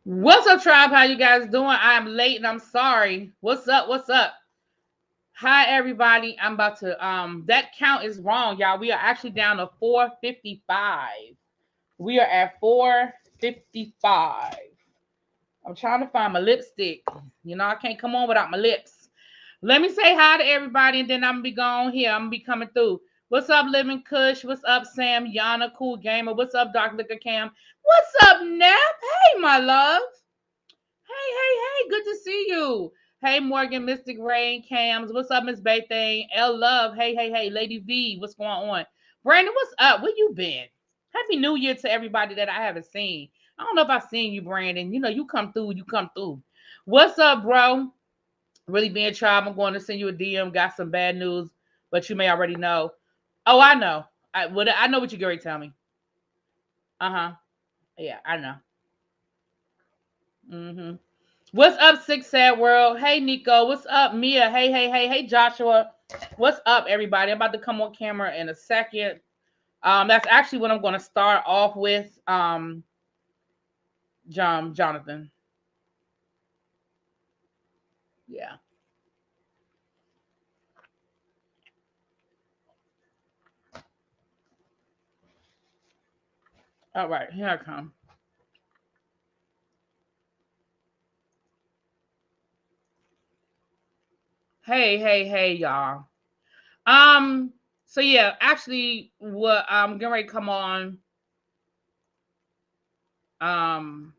What's up, tribe? How you guys doing? I'm late and I'm sorry. What's up? What's up? Hi, everybody. I'm about to that count is wrong, y'all. We are actually down to 455. We are at 455. I'm trying to find my lipstick. You know, I can't come on without my lips. Let me say hi to everybody and then I'm gonna be going here. I'm gonna be coming through. What's up, Living Kush? What's up, Sam? Yana, Cool Gamer. What's up, Dark Liquor Cam? What's up, Nap? Hey, my love. Hey, good to see you. Hey, Morgan, Mystic Rain, Cams. What's up, Miss Baythane? L Love. Hey, Lady V. What's going on? Brandon, what's up? Where you been? Happy New Year to everybody that I haven't seen. I don't know if I've seen you, Brandon. You know, you come through, you come through. What's up, bro? Really being tried. I'm going to send you a DM. Got some bad news, but you may already know. Oh, I know. I know what you're going to tell me. Uh-huh. Yeah, I know. Mm-hmm. What's up, Six Sad World? Hey, Nico. What's up, Mia? Hey, Joshua. What's up, everybody? I'm about to come on camera in a second. That's actually what I'm going to start off with. Jonathan. Yeah. All right, here I come. Hey, y'all. So yeah, actually, what I'm getting ready to come on. Um,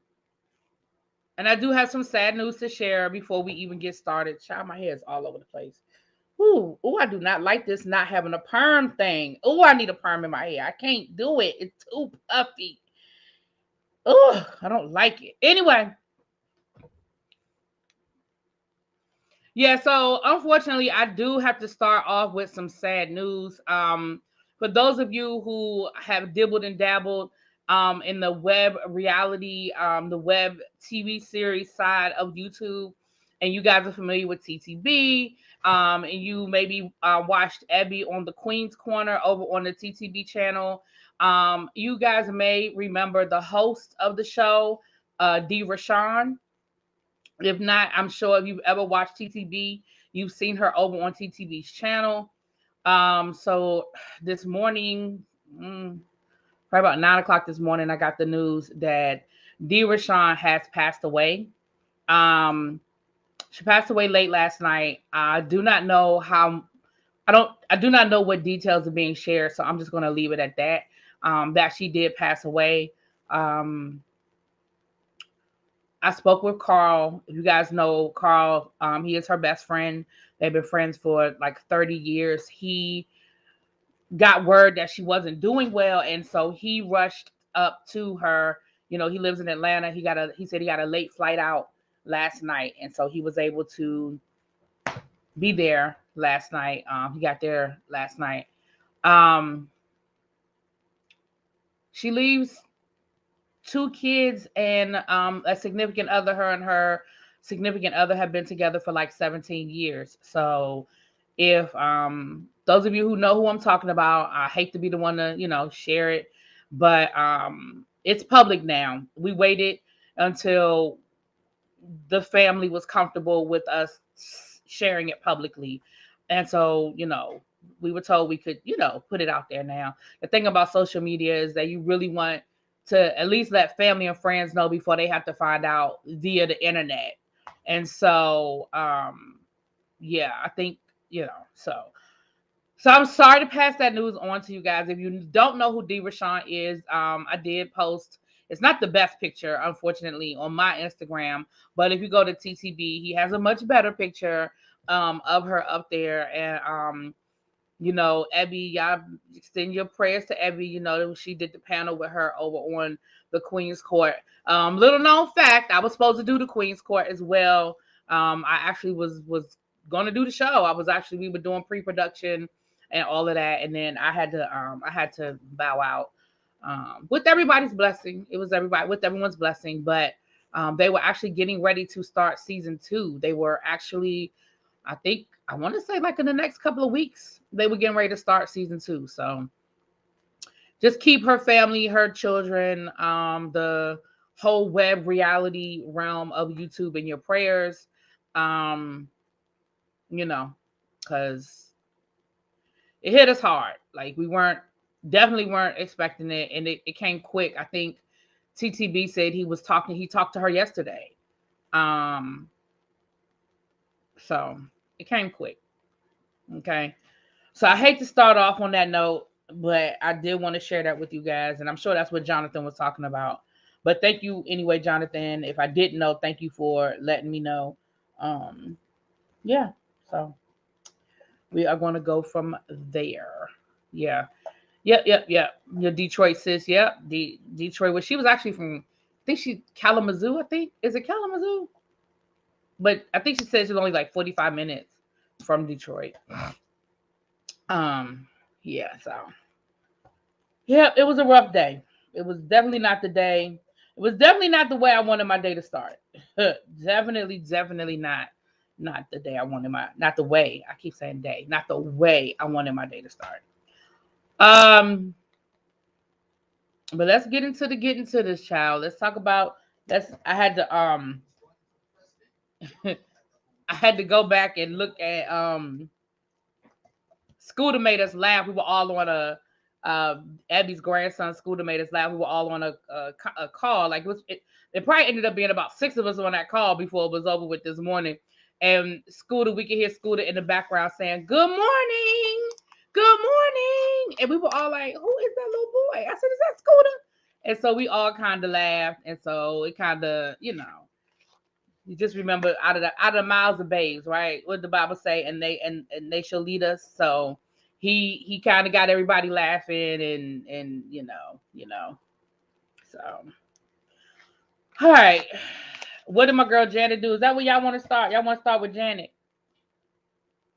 and I do have some sad news to share before we even get started. Child, my hair is all over the place. Ooh, I do not like this not having a perm thing. Ooh, I need a perm in my hair. I can't do it. It's too puffy. Ooh, I don't like it. Anyway, yeah, so unfortunately, I do have to start off with some sad news. For those of you who have dibbled and dabbled in the web reality, the web TV series side of YouTube, and you guys are familiar with TTB, and you maybe watched Abby on the Queen's Corner over on the TTB channel. You guys may remember the host of the show, D. Rashawn. If not, I'm sure if you've ever watched TTB, you've seen her over on TTB's channel. So this morning, probably about 9 o'clock this morning, I got the news that D. Rashawn has passed away. Um, she passed away late last night. I do not know how. I do not know what details are being shared, so I'm just going to leave it at that. That she did pass away. Um, I spoke with Carl. You guys know Carl. He is her best friend. They've been friends for like 30 years. He got word that she wasn't doing well, and so he rushed up to her. You know, he lives in Atlanta. He said he got a late flight out last night, and so he was able to be there last night. He got there last night. Um, she leaves two kids and a significant other. Her and her significant other have been together for like 17 years. So if those of you who know who I'm talking about, I hate to be the one to, share it, but it's public now. We waited until the family was comfortable with us sharing it publicly. And so, we were told we could, put it out there now. The thing about social media is that you really want to at least let family and friends know before they have to find out via the internet. And so, yeah, I think, so I'm sorry to pass that news on to you guys. If you don't know who D. Rashawn is, I did post. It's not the best picture, unfortunately, on my Instagram. But if you go to TTB, he has a much better picture of her up there. And Abby, y'all extend your prayers to Abby. She did the panel with her over on the Queen's Court. Little known fact, I was supposed to do the Queen's Court as well. I actually was going to do the show. We were doing pre-production and all of that, and then I had to bow out with everybody's blessing. It was everybody with everyone's blessing, but they were actually getting ready to start season 2. They were actually, I think, I want to say like in the next couple of weeks, they were getting ready to start season 2. So just keep her family, her children, the whole web reality realm of YouTube in your prayers. Um, you know, because it hit us hard. Like we definitely weren't expecting it, and it came quick. I think TTB said he talked to her yesterday. Um, so it came quick. Okay. So I hate to start off on that note, but I did want to share that with you guys, and I'm sure that's what Jonathan was talking about. But thank you anyway, Jonathan. If I didn't know, thank you for letting me know. Yeah. So we are going to go from there. Yeah. Yep. Your Detroit sis. Yep. Detroit. Well, she was actually from, I think she Kalamazoo. I think is it Kalamazoo? But I think she said she's only like 45 minutes from Detroit. Um. Yeah. So. Yeah, it was a rough day. It was definitely not the day. It was definitely not the way I wanted my day to start. Definitely not the day I wanted not the way. I keep saying day, not the way I wanted my day to start. But let's get into this, child. Let's talk about I had to I had to go back and look at Scooter made us laugh. We were all on Abby's grandson. Scooter made us laugh. We were all on a call. Like it probably ended up being about 6 of us on that call before it was over with this morning. And Scooter, we could hear Scooter in the background saying, "Good morning, good morning," and we were all like, "Who is that little boy?" I said, "Is that Scooter?" And so we all kind of laughed, and so it kind of, you just remember out of the mouths of babes, right? What the Bible say, and they shall lead us. So he kind of got everybody laughing, and So all right, what did my girl Janet do? Is that what y'all want to start? Y'all want to start with Janet?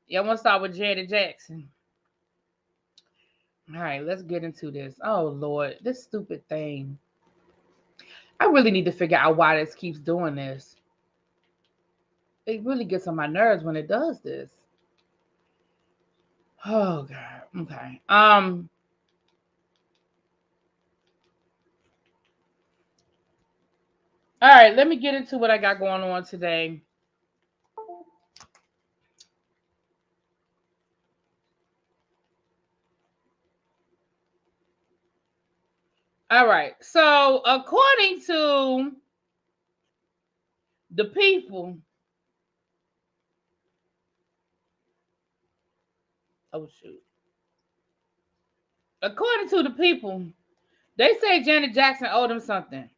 Y'all want to start with Janet Jackson? All right, let's get into this. Oh Lord, this stupid thing. I really need to figure out why this keeps doing this. It really gets on my nerves when it does this. Oh God. Okay. All right, let me get into what I got going on today. All right. So, according to the people, oh shoot. According to the people, they say Janet Jackson owed them something.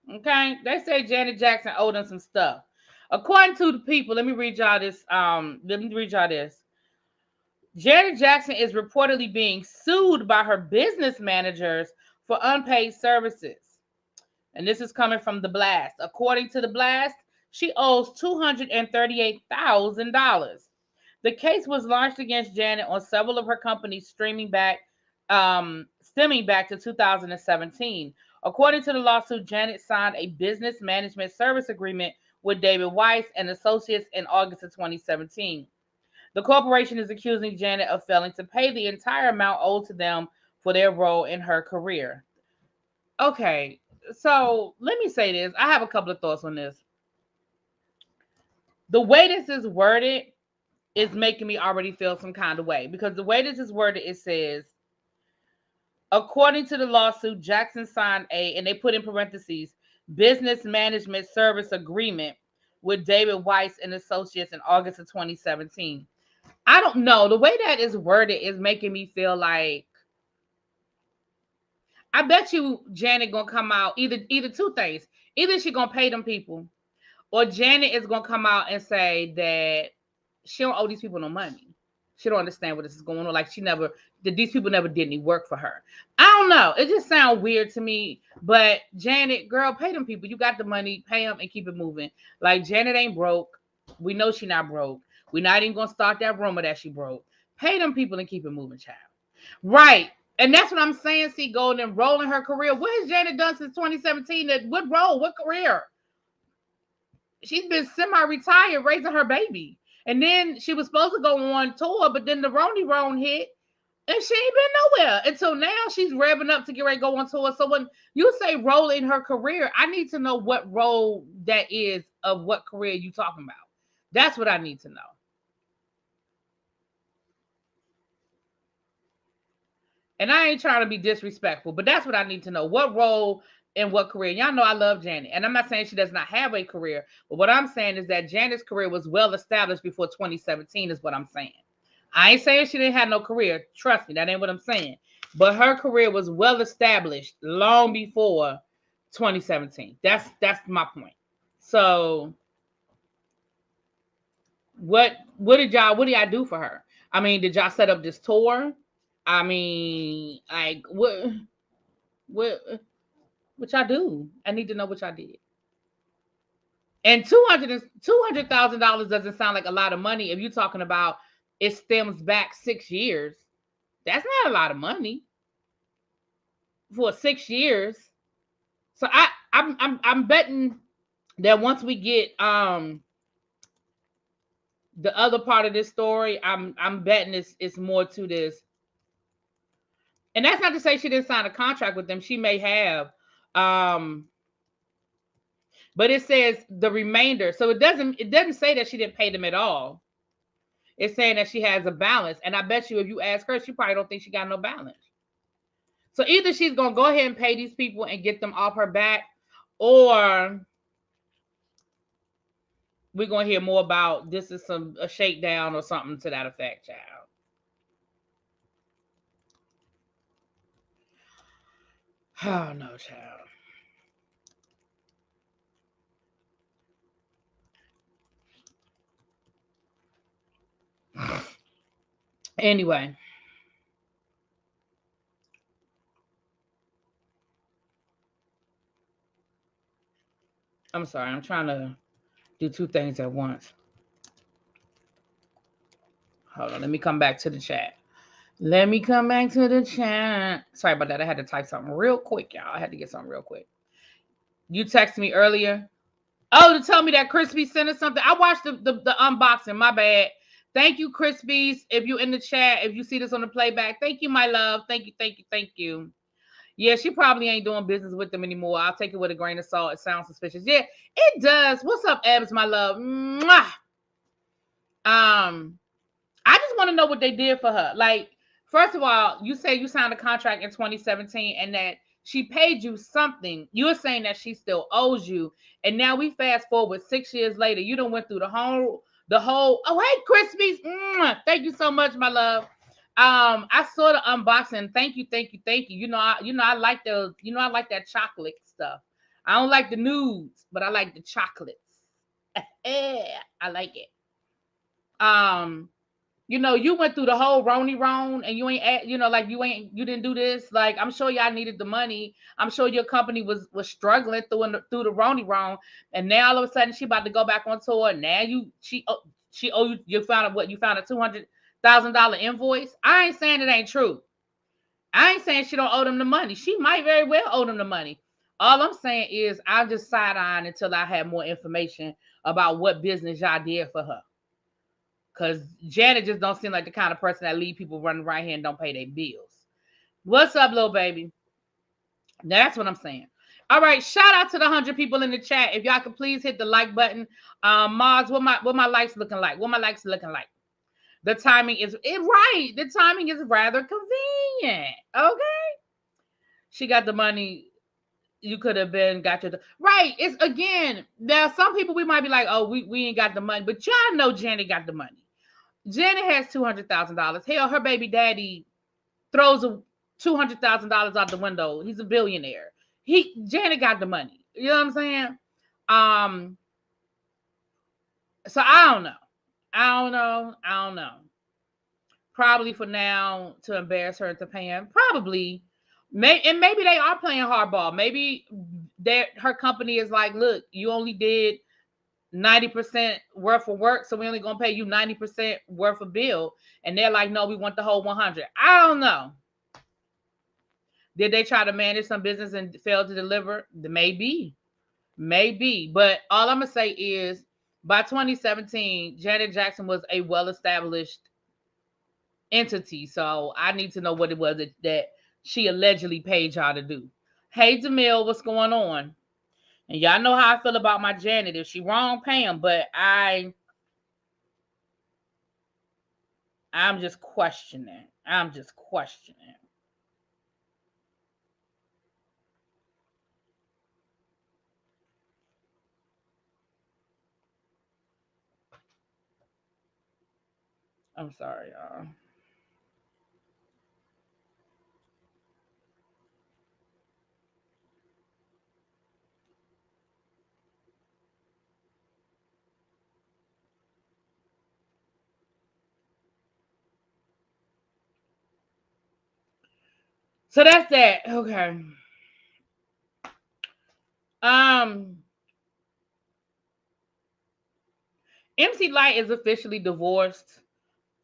Okay? They say Janet Jackson owed them some stuff. According to the people, let me read y'all this. Janet Jackson is reportedly being sued by her business managers for unpaid services. And this is coming from The Blast. According to The Blast, she owes $238,000. The case was launched against Janet on several of her companies stemming back to 2017. According to the lawsuit, Janet signed a business management service agreement with David Weiss and Associates in August of 2017. The corporation is accusing Janet of failing to pay the entire amount owed to them for their role in her career. Okay, so let me say this. I have a couple of thoughts on this. The way this is worded is making me already feel some kind of way, because the way this is worded, it says, according to the lawsuit, Jackson signed and they put in parentheses, business management service agreement with David Weiss and Associates in August of 2017. I don't know. The way that is worded is making me feel like, I bet you Janet gonna come out either two things. Either she gonna pay them people, or Janet is gonna come out and say that she don't owe these people no money. She don't understand what this is going on. Like these people never did any work for her. I don't know. It just sounds weird to me. But Janet, girl, pay them people. You got the money, pay them and keep it moving. Like Janet ain't broke. We know she not broke. We're not even gonna start that rumor that she broke. Pay them people and keep it moving, child. Right. And that's what I'm saying. See, Golden rolling her career. What has Janet done since 2017? What role? What career? She's been semi-retired raising her baby. And then she was supposed to go on tour, but then the Roni Ron hit. And she ain't been nowhere until now. She's revving up to get ready to go on tour. So when you say role in her career, I need to know what role that is of what career you talking about. That's what I need to know. And I ain't trying to be disrespectful, but that's what I need to know. What role in what career? Y'all know I love Janet. And I'm not saying she does not have a career, but what I'm saying is that Janet's career was well established before 2017 is what I'm saying. I ain't saying she didn't have no career. Trust me, that ain't what I'm saying. But her career was well established long before 2017. That's my point. So what did y'all do for her? I mean, did y'all set up this tour? I mean, like what y'all do? I need to know what y'all did. And $200,000 doesn't sound like a lot of money if you're talking about it stems back 6 years. That's not a lot of money for 6 years. So I'm betting that once we get the other part of this story, I'm betting it's more to this. And that's not to say she didn't sign a contract with them. She may have. But it says the remainder. So it doesn't say that she didn't pay them at all. It's saying that she has a balance. And I bet you if you ask her, she probably don't think she got no balance. So either she's going to go ahead and pay these people and get them off her back, or we're going to hear more about this is a shakedown or something to that effect, child. Oh, no, child. Anyway. I'm sorry. I'm trying to do two things at once. Hold on. Let me come back to the chat. Sorry about that. I had to type something real quick, y'all. I had to get something real quick. You texted me earlier. Oh, to tell me that Crispy sent us something. I watched the unboxing. My bad. Thank you, Crispies. If you in the chat, if you see this on the playback, thank you, my love. Thank you. Yeah, she probably ain't doing business with them anymore. I'll take it with a grain of salt. It sounds suspicious. Yeah, it does. What's up, Ebbs, my love? Mwah. I just want to know what they did for her. Like, first of all, you say you signed a contract in 2017 and that she paid you something. You're saying that she still owes you. And now we fast forward 6 years later. You done went through the whole, oh, hey, Crispies. Thank you so much, my love. I saw the unboxing. Thank you. You know, I like I like that chocolate stuff. I don't like the nudes, but I like the chocolates. I like it. You went through the whole Roni Ron and you ain't, you didn't do this. Like, I'm sure y'all needed the money. I'm sure your company was struggling through the Roni Ron. And now all of a sudden she about to go back on tour. Now she owe you found a $200,000 invoice. I ain't saying it ain't true. I ain't saying she don't owe them the money. She might very well owe them the money. All I'm saying is I'll just side-eyeing until I have more information about what business y'all did for her. Because Janet just don't seem like the kind of person that leave people running right here and don't pay their bills. What's up, little baby? That's what I'm saying. All right, shout out to the 100 people in the chat. If y'all could please hit the like button. Mars, what my likes looking like? What my likes looking like? The timing is right. The timing is rather convenient. Okay. She got the money. You could have got your right. It's again. There are some people we might be like, oh, we ain't got the money, but y'all know Janet got the money. Janet has $200,000. Hell, her baby daddy throws $200,000 out the window. He's a billionaire. Janet got the money. You know what I'm saying? So I don't know. Probably for now to embarrass her into paying. Probably. Maybe they are playing hardball. Maybe her company is like, look, you only did 90% worth of work, so we only gonna pay you 90% worth of bill. And they're like, no, we want the whole 100. I don't know. Did they try to manage some business and fail to deliver? Maybe. But all I'm gonna say is by 2017, Janet Jackson was a well-established entity. So I need to know what it was that she allegedly paid y'all to do. Hey, Jamil, what's going on? And y'all know how I feel about my Janet. If she wrong, pay him. But I'm just questioning. I'm just questioning. I'm sorry, y'all. So that's that. Okay. Um, MC Light is officially divorced.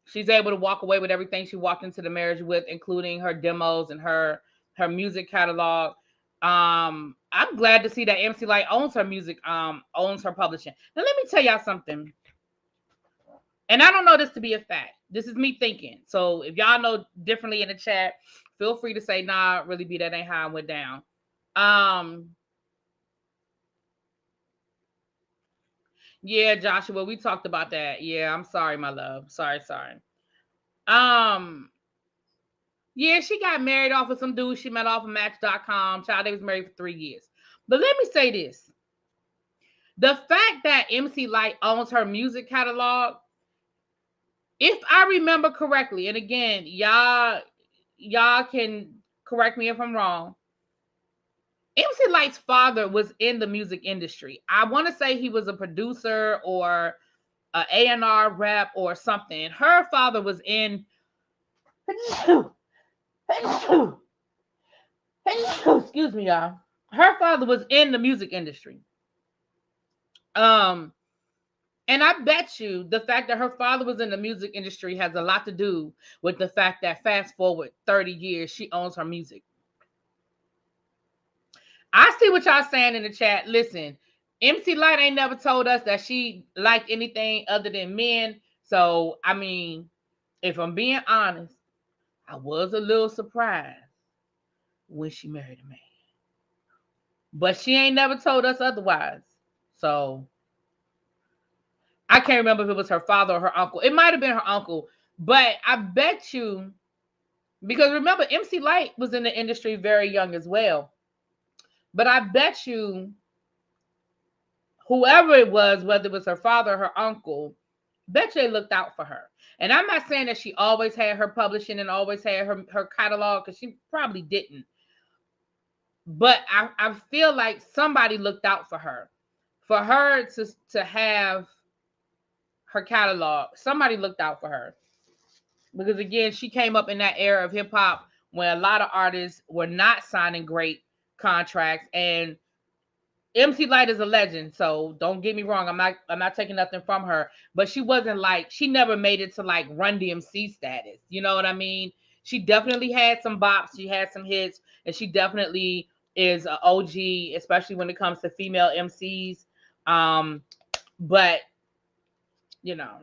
She's able to walk away with everything she walked into the marriage with, including her demos and her music catalog. I'm glad to see that MC Light owns her music, owns her publishing. Now let me tell y'all something. And I don't know this to be a fact. This is me thinking. So if y'all know differently in the chat, feel free to say, nah, really be that ain't how it went down. Yeah, Joshua, we talked about that. Yeah, I'm sorry, my love. Sorry. Um, yeah, she got married off of some dude she met off of Match.com. Child, they was married for 3 years. But let me say this. The fact that MC Light owns her music catalog, if I remember correctly, and again, y'all can correct me if I'm wrong. MC Light's father was in the music industry. I want to say he was a producer or a A&R rep or something. Her father was in excuse me, y'all. Her father was in the music industry. And I bet you the fact that her father was in the music industry has a lot to do with the fact that fast forward 30 years, she owns her music. I see what y'all saying in the chat. Listen, MC Light ain't never told us that she liked anything other than men. So, I mean, if I'm being honest, I was a little surprised when she married a man. But she ain't never told us otherwise. So, I can't remember if it was her father or her uncle. It might have been her uncle. But I bet you, because remember, MC Light was in the industry very young as well. But I bet you, whoever it was, whether it was her father or her uncle, bet you they looked out for her. And I'm not saying that she always had her publishing and always had her catalog, because she probably didn't. But I feel like somebody looked out for her. For her to have her catalog, somebody looked out for her. Because again, she came up in that era of hip hop when a lot of artists were not signing great contracts. And MC Light is a legend, so don't get me wrong. I'm not taking nothing from her, but she wasn't like, she never made it to like Run DMC status. You know what I mean? She definitely had some bops, she had some hits, and she definitely is an OG, especially when it comes to female MCs. But you know,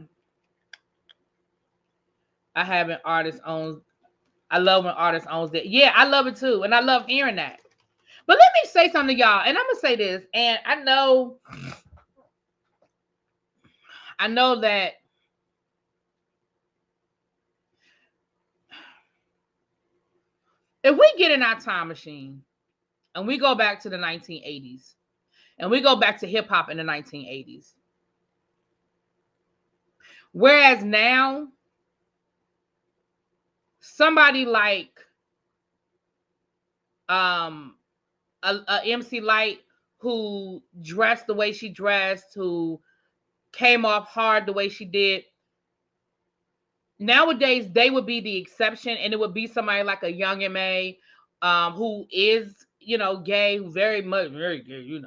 I love when artists owns it. Yeah, I love it too, and I love hearing that. But let me say something to y'all, and I'm gonna say this, and I know that if we get in our time machine and we go back to the 1980s and we go back to hip hop in the 1980s, whereas now somebody like a MC Light who dressed the way she dressed, who came off hard the way she did, nowadays they would be the exception, and it would be somebody like a Young M.A. Who is, gay, very gay.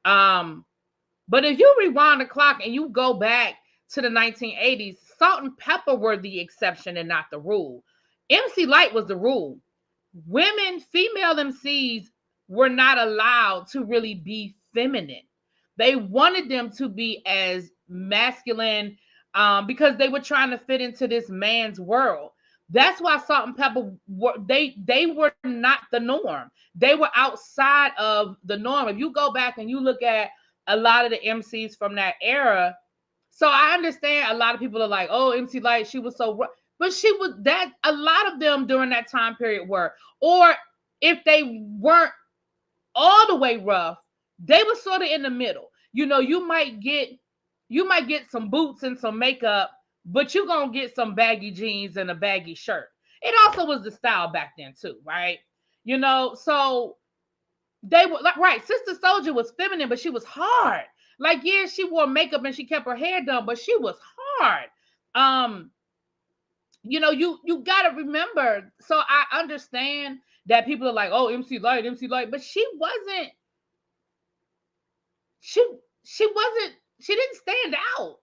But if you rewind the clock and you go back to the 1980s, Salt and Pepper were the exception and not the rule. MC Light was the rule. Female MCs were not allowed to really be feminine. They wanted them to be as masculine, because they were trying to fit into this man's world. That's why Salt and Pepper were they were not the norm. They were outside of the norm. If you go back and you look at a lot of the MCs from that era, so I understand a lot of people are like, oh, MC Light, she was so rough. But she was that a lot of them during that time period were, or if they weren't all the way rough, they were sort of in the middle. You know, you might get some boots and some makeup, but you're gonna get some baggy jeans and a baggy shirt. It also was the style back then too, right? You know, so they were like, right. Sister Soldier was feminine, but she was hard. Like, yeah, she wore makeup and she kept her hair done, but she was hard. You know, you gotta remember. So I understand that people are like, oh, MC Light, but she didn't stand out.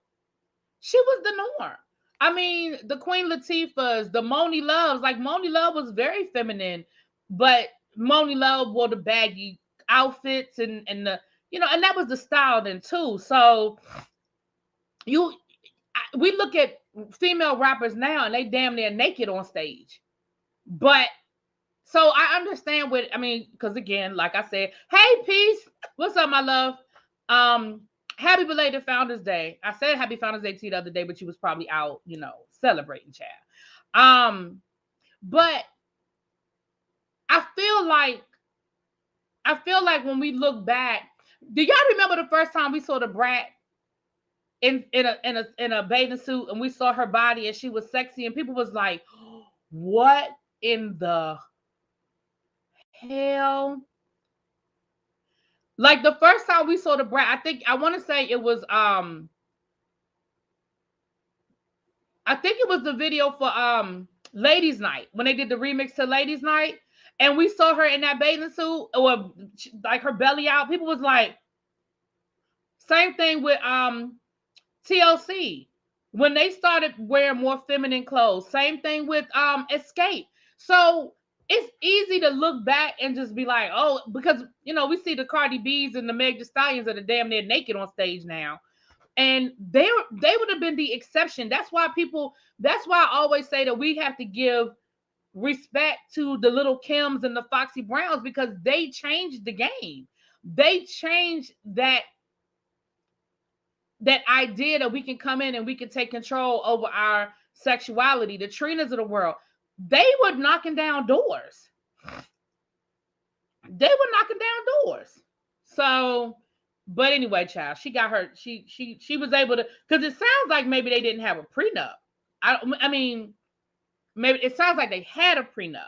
She was the norm. I mean, the Queen Latifahs, the Moni Loves, like Moni Love was very feminine, but Moni Love wore the baggy outfits and the, you know, and that was the style then too. So we look at female rappers now and they damn near naked on stage. But so I understand what I mean, because again, like I said, hey, peace. What's up, my love? Happy belated Founders Day. I said Happy Founders Day to you the other day, but you was probably out, you know, celebrating, child. But I feel like when we look back, do y'all remember the first time we saw the Brat in a bathing suit and we saw her body and she was sexy and people was like, what in the hell? Like the first time we saw the Brat, I want to say it was I think it was the video for Ladies Night when they did the remix to Ladies Night, and we saw her in that bathing suit or like her belly out. People was like, same thing with TLC when they started wearing more feminine clothes. Same thing with Escape. So it's easy to look back and just be like, oh, because you know we see the Cardi B's and the Meg Thee Stallions that are damn near naked on stage now. And they would have been the exception. That's why I always say that we have to give respect to the Little Kims and the Foxy Browns because they changed the game. They changed that idea that we can come in and we can take control over our sexuality. The Trinas of the world, they were knocking down doors. So, but anyway, child, she got her. She was able to, because it sounds like maybe they didn't have a prenup. I mean, maybe it sounds like they had a prenup.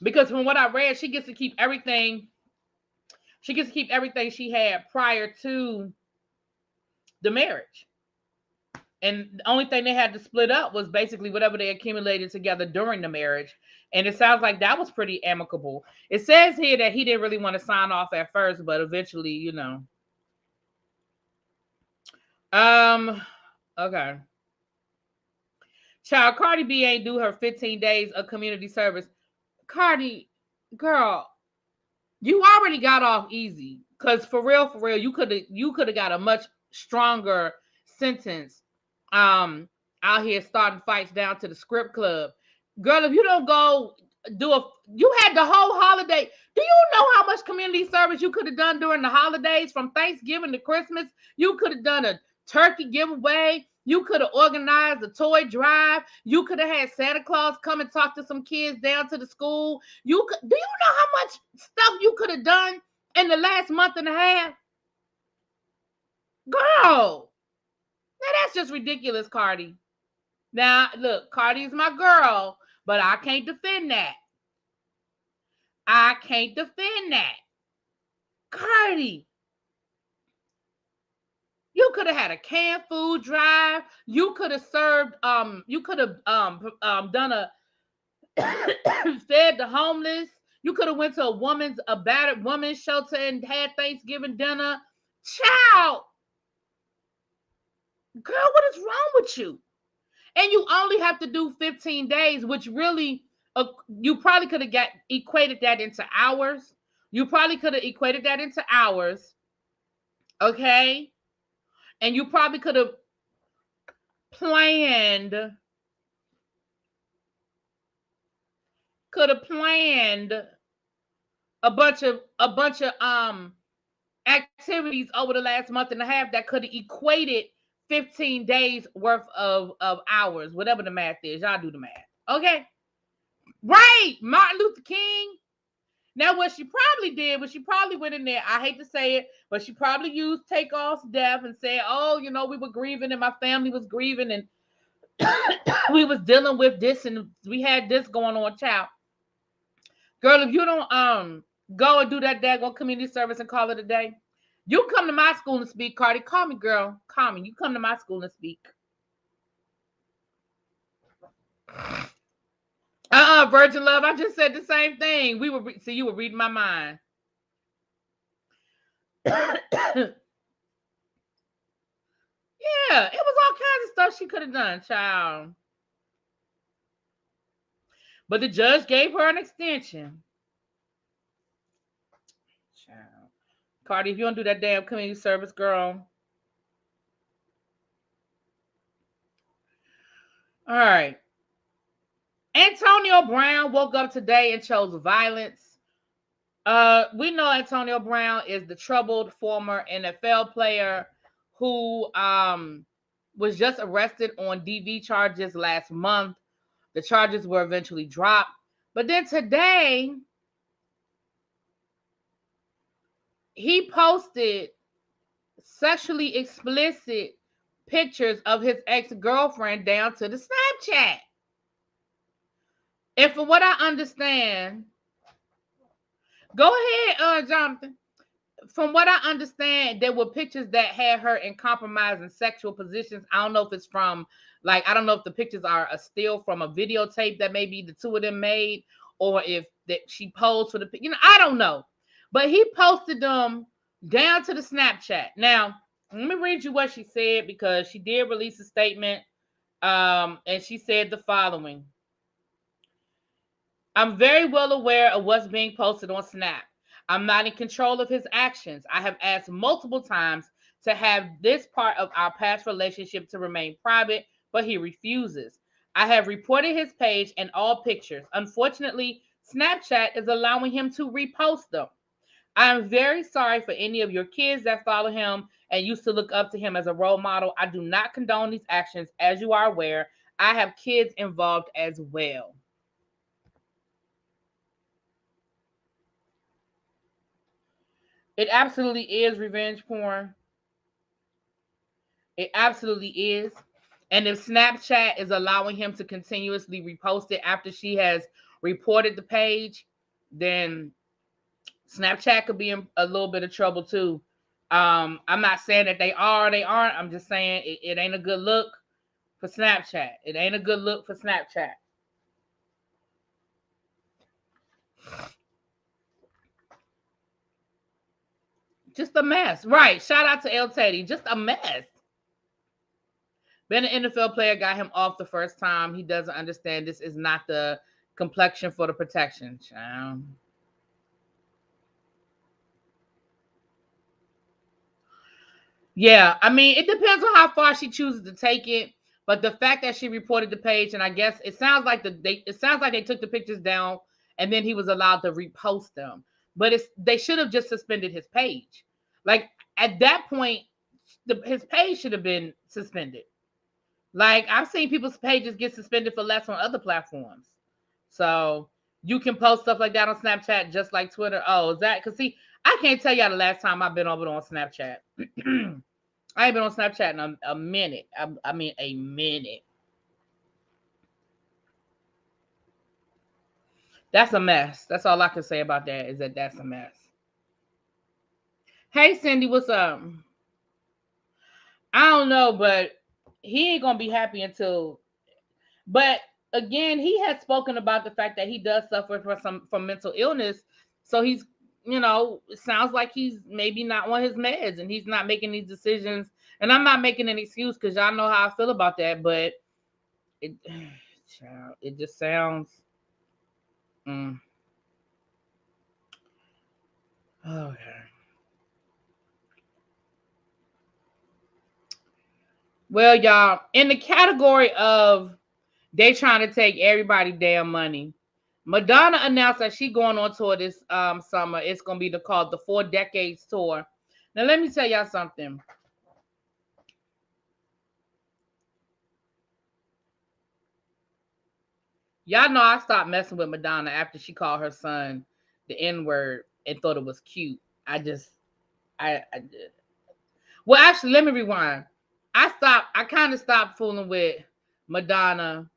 Because from what I read, she gets to keep everything. She gets to keep everything she had prior to the marriage. And the only thing they had to split up was basically whatever they accumulated together during the marriage. And it sounds like that was pretty amicable. It says here that he didn't really want to sign off at first, but eventually, you know. Okay. Child, Cardi B ain't do her 15 days of community service. Cardi, girl, you already got off easy. Cause for real, you could have got a much stronger sentence out here starting fights down to the script club. Girl, if you don't go you had the whole holiday. Do you know how much community service you could have done during the holidays from Thanksgiving to Christmas? You could have done a turkey giveaway. You could have organized a toy drive. You could have had Santa Claus come and talk to some kids down to the school. Do you know how much stuff you could have done in the last month and a half? Girl, now that's just ridiculous, Cardi. Now, look, Cardi's my girl, but I can't defend that. Cardi, you could have had a canned food drive. You could have served, you could have done a fed the homeless. You could have went to a battered woman's shelter and had Thanksgiving dinner. Child, girl, what is wrong with you? And you only have to do 15 days, which really, you probably could have equated that into hours. Okay. And you probably could have planned a bunch of activities over the last month and a half that could have equated 15 days worth of hours, whatever the math is. Y'all do the math. Okay. Right. Martin Luther King. Now, what she probably did was she probably went in there. I hate to say it, but she probably used Takeoff's death and said, oh, we were grieving and my family was grieving and we was dealing with this and we had this going on, child. Girl, if you don't go and do that daggone community service and call it a day, you come to my school and speak, Cardi. Call me, girl. Call me. You come to my school and speak. Virgin Love, I just said the same thing. You were reading my mind. Yeah, it was all kinds of stuff she could have done, child. But the judge gave her an extension. Child. Cardi, if you don't do that damn community service, girl. All right. Antonio Brown woke up today and chose violence. We know Antonio Brown is the troubled former NFL player who was just arrested on DV charges last month. The charges were eventually dropped. But then today, he posted sexually explicit pictures of his ex-girlfriend down to the Snapchat. And from what I understand, go ahead, Jonathan. From what I understand, there were pictures that had her in compromising sexual positions. I don't know if it's from, I don't know if the pictures are a still from a videotape that maybe the two of them made, or if that she posed for the, I don't know. But he posted them down to the Snapchat. Now, let me read you what she said, because she did release a statement, and she said the following. I'm very well aware of what's being posted on Snap. I'm not in control of his actions. I have asked multiple times to have this part of our past relationship to remain private, but he refuses. I have reported his page and all pictures. Unfortunately, Snapchat is allowing him to repost them. I am very sorry for any of your kids that follow him and used to look up to him as a role model. I do not condone these actions. As you are aware, I have kids involved as well. It absolutely is revenge porn. It absolutely is. And if Snapchat is allowing him to continuously repost it after she has reported the page, then Snapchat could be in a little bit of trouble too. I'm not saying that they aren't. I'm just saying it ain't a good look for Snapchat. It ain't a good look for Snapchat. Just a mess. Right. Shout out to El Teddy. Just a mess. Being an NFL player got him off the first time. He doesn't understand this is not the complexion for the protection. Yeah, I mean, it depends on how far she chooses to take it. But the fact that she reported the page, and I guess it sounds like they took the pictures down, and then he was allowed to repost them. But they should have just suspended his page. Like at that point, his page should have been suspended. Like I've seen people's pages get suspended for less on other platforms. So you can post stuff like that on Snapchat just like Twitter. Oh, is that because see, I can't tell y'all the last time I've been over on Snapchat. I ain't been on Snapchat in a minute. I mean a minute. That's a mess. That's all I can say about that is that that's a mess. Hey Cindy, what's up? I don't know, but he ain't gonna be happy until. But again, he had spoken about the fact that he does suffer from mental illness. So he's, it sounds like he's maybe not on his meds and he's not making these decisions. And I'm not making an excuse because y'all know how I feel about that, but it just sounds. Okay. Well, y'all, in the category of they trying to take everybody damn money, Madonna announced that she going on tour this summer. It's gonna be called the 4 Decades Tour. Now let me tell y'all something. Y'all know I stopped messing with Madonna after she called her son the N-word and thought it was cute. I did. Well, actually, let me rewind. I kind of stopped fooling with Madonna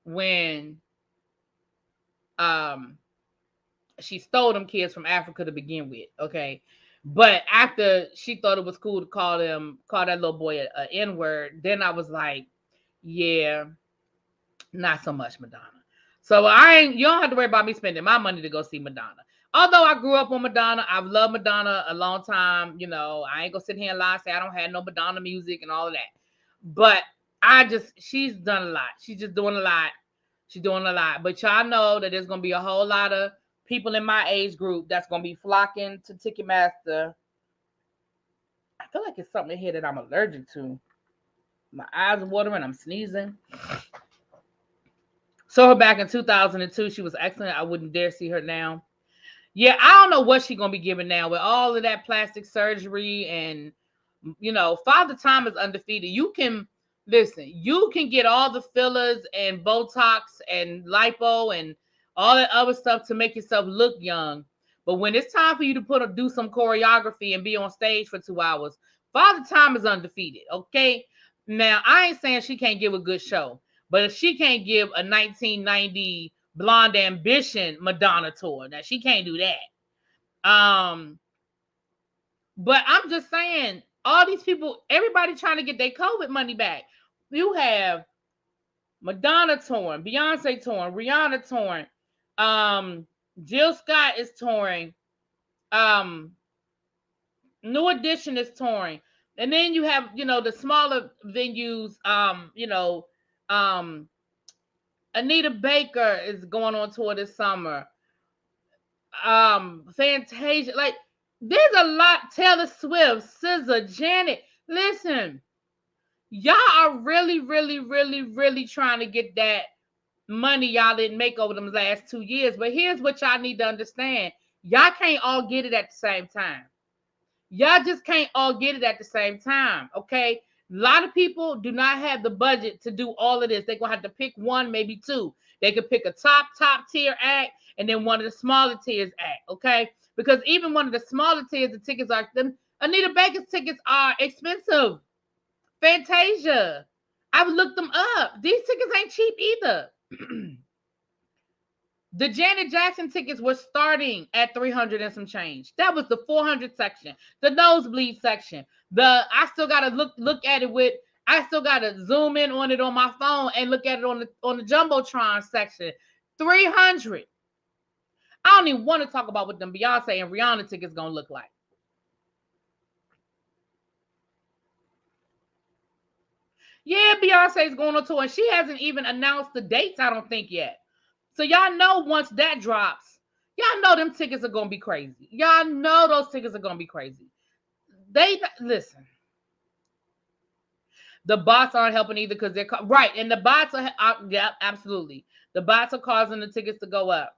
when um she stole them kids from Africa to begin with. Okay. But after she thought it was cool to call that little boy a N-word, then I was like, yeah, not so much Madonna. So you don't have to worry about me spending my money to go see Madonna. Although I grew up on Madonna, I've loved Madonna a long time. You know, I ain't gonna sit here and lie and say I don't have no Madonna music and all of that. But she's done a lot. She's just doing a lot. She's doing a lot. But y'all know that there's gonna be a whole lot of people in my age group that's gonna be flocking to Ticketmaster. I feel like it's something here that I'm allergic to. My eyes are watering. I'm sneezing. Saw her back in 2002. She was excellent. I wouldn't dare see her now. Yeah, I don't know what she's gonna be giving now with all of that plastic surgery and Father Time is undefeated. You can get all the fillers and Botox and lipo and all that other stuff to make yourself look young. But when it's time for you to do some choreography and be on stage for 2 hours, Father Time is undefeated. Okay. Now I ain't saying she can't give a good show, but if she can't give a 1990 Blonde Ambition Madonna tour, now she can't do that. But I'm just saying, all these people, everybody trying to get their COVID money back. You have Madonna touring, Beyonce touring, Rihanna touring, Jill Scott is touring, New Edition is touring, and then you have the smaller venues. Anita Baker is going on tour this summer. Fantasia, like there's a lot. Taylor Swift, SZA, Janet. Listen, y'all are really, really, really, really trying to get that money y'all didn't make over them last 2 years. But here's what y'all need to understand: y'all can't all get it at the same time. Y'all just can't all get it at the same time. Okay. A lot of people do not have the budget to do all of this. They're gonna have to pick one, maybe two. They could pick a top tier act and then one of the smaller tiers act. Okay. Because even one of the smaller tiers, the tickets are them. Anita Baker's tickets are expensive. Fantasia. I've looked them up. These tickets ain't cheap either. The Janet Jackson tickets were starting at 300 and some change. That was the 400 section, the nosebleed section. I still gotta look at it with. I still gotta zoom in on it on my phone and look at it on the jumbotron section. 300. I don't even want to talk about what them Beyonce and Rihanna tickets gonna look like. Yeah, Beyonce's going on tour, and she hasn't even announced the dates. I don't think yet. So y'all know once that drops, y'all know them tickets are gonna be crazy. Y'all know those tickets are gonna be crazy. Listen. The bots aren't helping either because they're right, and the bots are yeah, absolutely. The bots are causing the tickets to go up.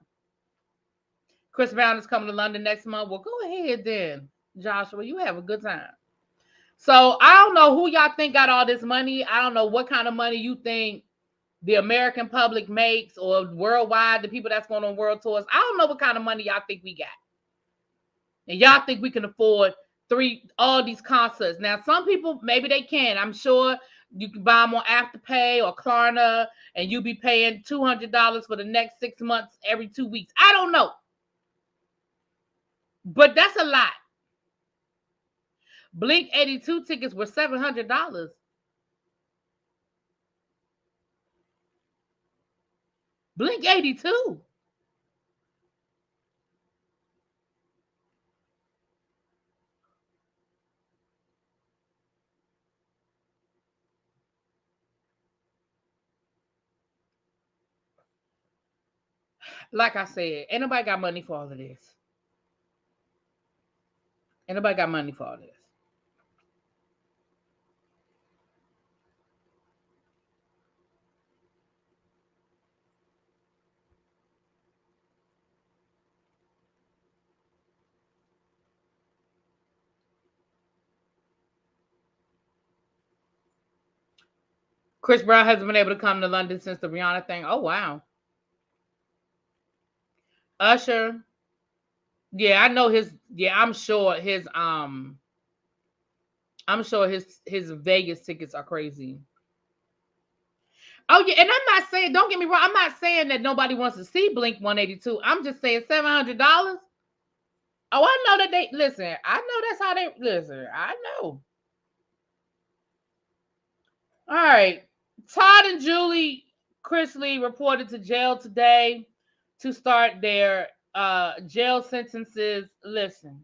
Chris Brown is coming to London next month. Well, go ahead then, Joshua. You have a good time. So I don't know who y'all think got all this money. I don't know what kind of money you think the American public makes or worldwide, the people that's going on world tours. I don't know what kind of money y'all think we got. And y'all think we can afford all these concerts. Now, some people, maybe they can. I'm sure you can buy them on Afterpay or Klarna, and you'll be paying $200 for the next 6 months every 2 weeks. I don't know. But that's a lot. Blink 82 tickets were $700. Blink 82. Like I said, ain't nobody got money for all of this. Ain't nobody got money for all this. Chris Brown hasn't been able to come to London since the Rihanna thing. Oh wow. Usher. Yeah, I know his. Yeah, I'm sure his Vegas tickets are crazy. Oh yeah, and I'm not saying. Don't get me wrong. I'm not saying that nobody wants to see Blink 182. I'm just saying $700. Oh, I know that they listen. I know that's how they listen. I know. All right. Todd and Julie Chrisley reported to jail today to start their jail sentences. Listen,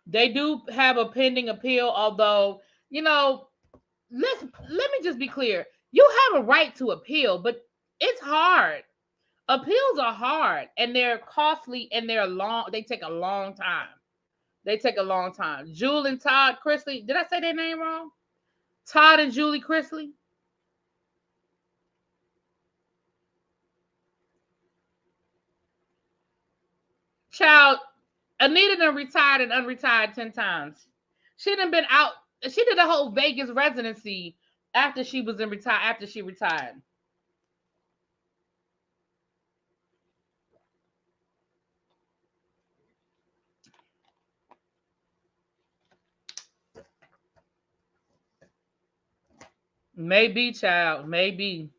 they do have a pending appeal, although, you know, let me just be clear. You have a right to appeal, but it's hard. Appeals are hard and they're costly and they take a long time. They take a long time. Julie and Todd Chrisley, did I say their name wrong? Todd and Julie Chrisley. Child, Anita done retired and unretired 10 times. She done been out. She did a whole Vegas residency after she was in retire after she retired. Maybe, child. Maybe.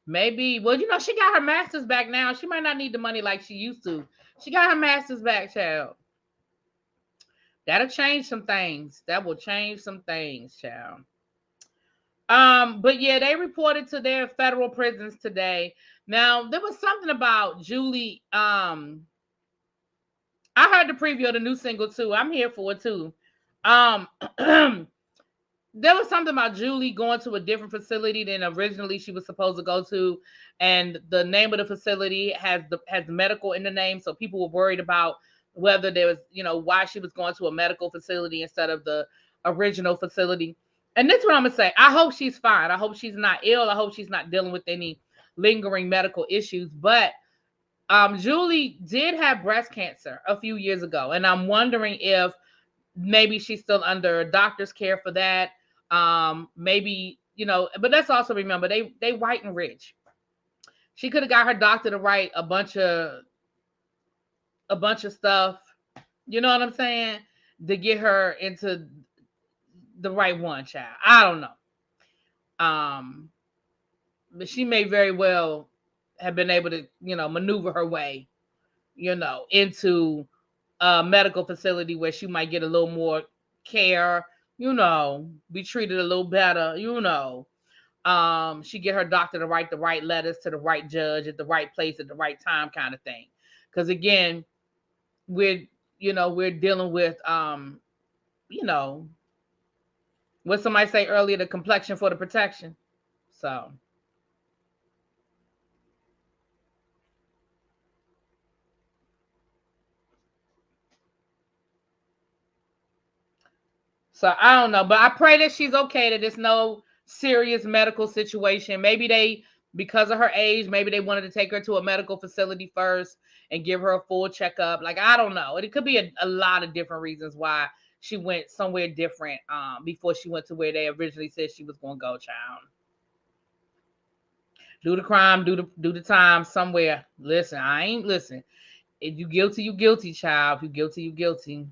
Maybe. Well, she got her masters back now. She might not need the money like she used to. She got her masters back, child. That'll change some things. That will change some things, child. But yeah, they reported to their federal prisons today. Now, there was something about Julie. I heard the preview of the new single too. I'm here for it too. Um, there was something about Julie going to a different facility than originally she was supposed to go to, and the name of the facility has medical in the name, so people were worried about whether there was, why she was going to a medical facility instead of the original facility. And this is what I'm gonna say. I hope she's fine. I hope she's not ill. I hope she's not dealing with any lingering medical issues. But Julie did have breast cancer a few years ago, and I'm wondering if maybe she's still under doctor's care for that. Maybe, but let's also remember they white and rich. She could have got her doctor to write a bunch of stuff. You know what I'm saying? To get her into the right one, child. I don't know. But she may very well have been able to, maneuver her way, into a medical facility where she might get a little more care, be treated a little better, she get her doctor to write the right letters to the right judge at the right place at the right time, kind of thing. Because again, we're dealing with what somebody say earlier, the complexion for the protection. So I don't know, but I pray that she's okay, that there's no serious medical situation. Maybe because of her age, maybe they wanted to take her to a medical facility first and give her a full checkup. Like, I don't know. It could be a lot of different reasons why she went somewhere different before she went to where they originally said she was going to go, child. Do the crime, do the time somewhere. Listen. If you guilty, you guilty, child. If you guilty, you guilty.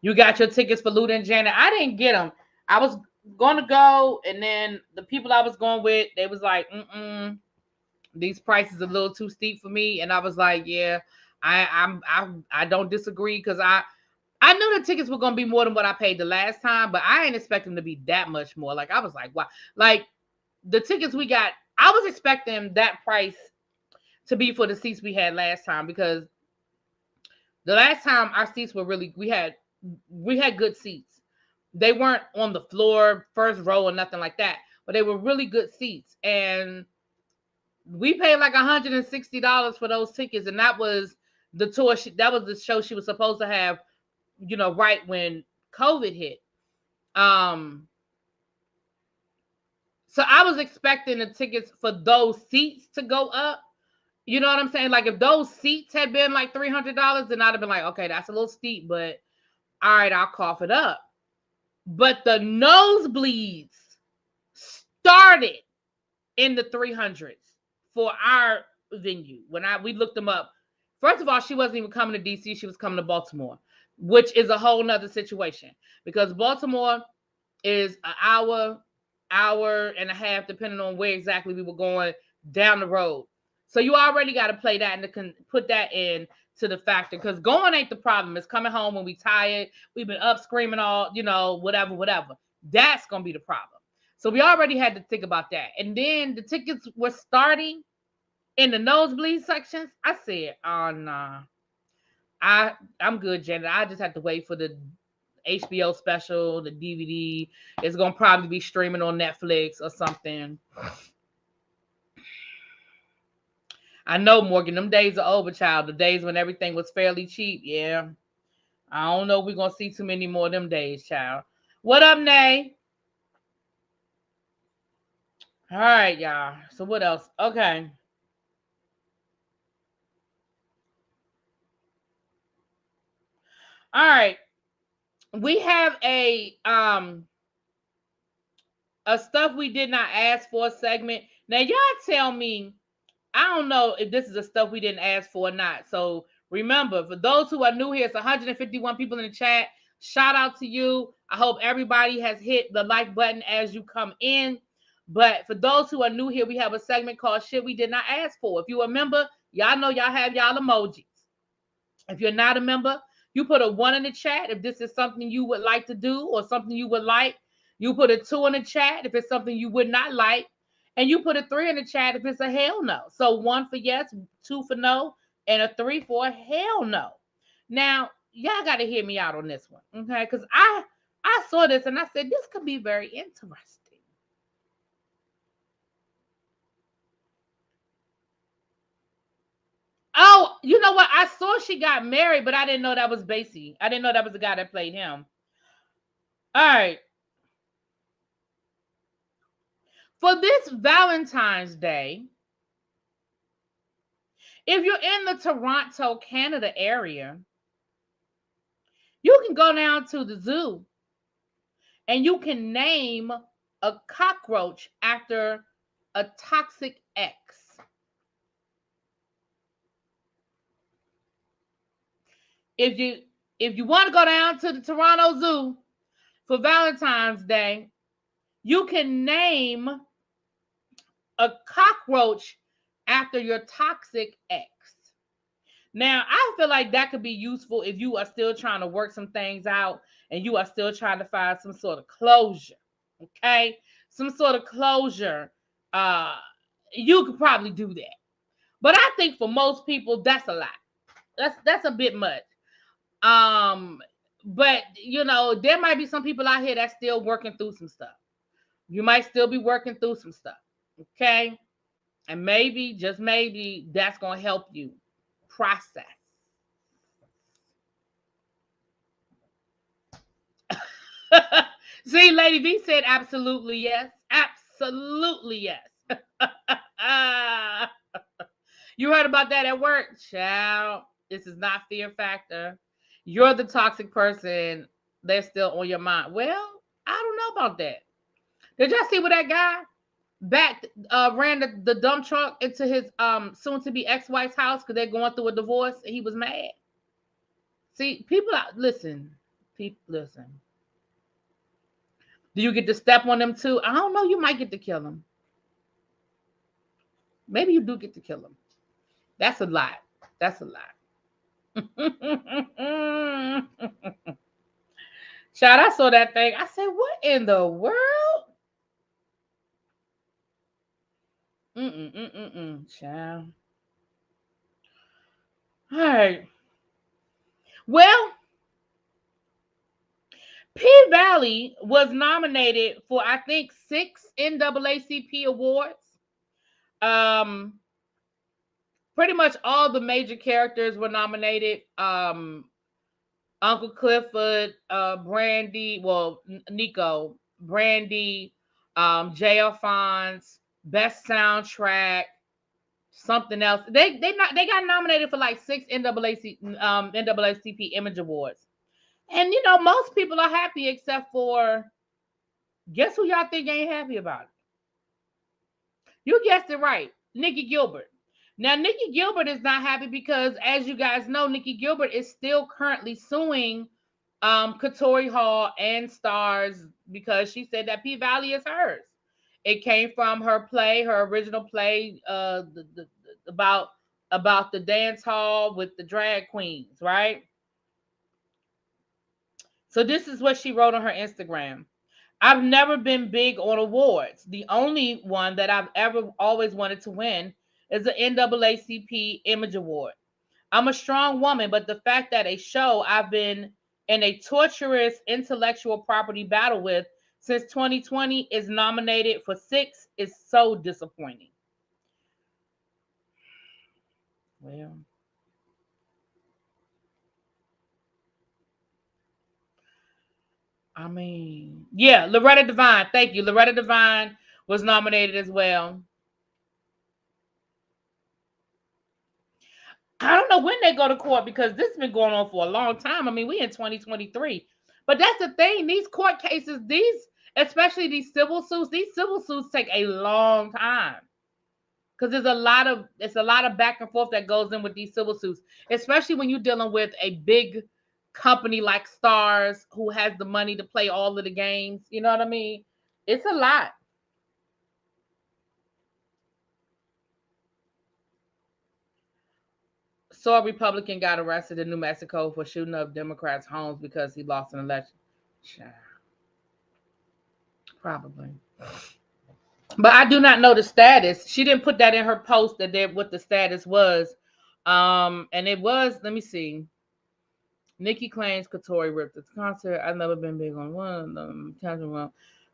You got your tickets for Luda and Janet. I didn't get them. I was going to go, and then the people I was going with, they was like, these prices are a little too steep for me. And I was like, yeah, I don't disagree, because I knew the tickets were going to be more than what I paid the last time, but I ain't expect them to be that much more. Like, I was like, wow. Like, the tickets we got, I was expecting that price to be for the seats we had last time, because the last time our seats were really, we had good seats. They weren't on the floor, first row or nothing like that, but they were really good seats. And we paid like $160 for those tickets. And that was the tour. That was the show she was supposed to have, right when COVID hit. So I was expecting the tickets for those seats to go up. You know what I'm saying? Like, if those seats had been like $300, then I'd have been like, okay, that's a little steep, but all right, I'll cough it up. but the nosebleeds started in the 300s for our venue. When we looked them up, first of all, she wasn't even coming to DC. She was coming to Baltimore, which is a whole nother situation because Baltimore is an hour and a half, depending on where exactly we were going down the road. So you already got to play that and put that in to the factor, because going ain't the problem. It's coming home when we tired. We've been up screaming all, whatever. That's going to be the problem. So we already had to think about that. And then the tickets were starting in the nosebleed sections. I said, oh, nah. I'm good, Janet. I just have to wait for the HBO special, the DVD. It's going to probably be streaming on Netflix or something. I know, Morgan, them days are over, child. The days when everything was fairly cheap. Yeah. I don't know if we're going to see too many more of them days, child. What up, Nay? All right, y'all. So what else? Okay. All right. We have a stuff we did not ask for segment. Now, y'all tell me, I don't know if this is a stuff we didn't ask for or not. So remember, for those who are new here, it's 151 people in the chat. Shout out to you. I hope everybody has hit the like button as you come in. But for those who are new here, we have a segment called Shit We Did Not Ask For. If you're a member, y'all know y'all have y'all emojis. If you're not a member, you put a 1 in the chat if this is something you would like to do or something you would like. You put a 2 in the chat if it's something you would not like. And you put a 3 in the chat if it's a hell no. So 1 for yes, 2 for no, and a 3 for hell no. Now, y'all got to hear me out on this one, okay? Because I saw this and I said, this could be very interesting. Oh, you know what? I saw she got married, but I didn't know that was Basie. I didn't know that was the guy that played him. All right. For this Valentine's Day, if you're in the Toronto, Canada area, you can go down to the zoo and you can name a cockroach after a toxic ex. If you want to go down to the Toronto Zoo for Valentine's Day, you can name a cockroach after your toxic ex. Now, I feel like that could be useful if you are still trying to work some things out and you are still trying to find some sort of closure. Okay? Some sort of closure. You could probably do that. But I think for most people, that's a lot. That's a bit much. But there might be some people out here that's still working through some stuff. You might still be working through some stuff. Okay? And maybe, just maybe, that's going to help you process. See, Lady B said absolutely yes. Absolutely yes. You heard about that at work? Child, this is not Fear Factor. You're the toxic person. They're still on your mind. Well, I don't know about that. Did y'all see what that guy ran the dump truck into his soon-to-be ex-wife's house because they're going through a divorce and he was mad? See, listen. People, listen. Do you get to step on them too? I don't know. You might get to kill them. Maybe you do get to kill them. That's a lot. That's a lot. Child, I saw that thing. I said, what in the world? Child. All right. Well, P-Valley was nominated for, I think, 6 NAACP awards. Pretty much all the major characters were nominated. Uncle Clifford, Brandy, Nico, Brandy, J. Alphonse, Best Soundtrack, something else. They got nominated for like 6 NAACP Image Awards. And most people are happy except for, guess who y'all think ain't happy about it? You guessed it right, Nikki Gilbert. Now, Nikki Gilbert is not happy because, as you guys know, Nikki Gilbert is still currently suing Katori Hall and Stars because she said that P Valley is hers. It came from her play, her original play, about about the dance hall with the drag queens, right? So this is what she wrote on her Instagram. I've never been big on awards. The only one that I've ever always wanted to win is the NAACP Image Award. I'm a strong woman, but the fact that a show I've been in a torturous intellectual property battle with since 2020 is nominated for 6 is so disappointing. Well, I mean, yeah, Loretta Devine. Thank you. Loretta Devine was nominated as well. I don't know when they go to court because this has been going on for a long time. I mean, we in 2023. But that's the thing. These court cases, especially these civil suits take a long time. Because it's a lot of back and forth that goes in with these civil suits, especially when you're dealing with a big company like Stars who has the money to play all of the games. You know what I mean? It's a lot. So a Republican got arrested in New Mexico for shooting up Democrats' homes because he lost an election. Probably. But I do not know the status. She didn't put that in her post what the status was. And it was, let me see. Nikki claims Katori ripped the concert. I've never been big on one of them.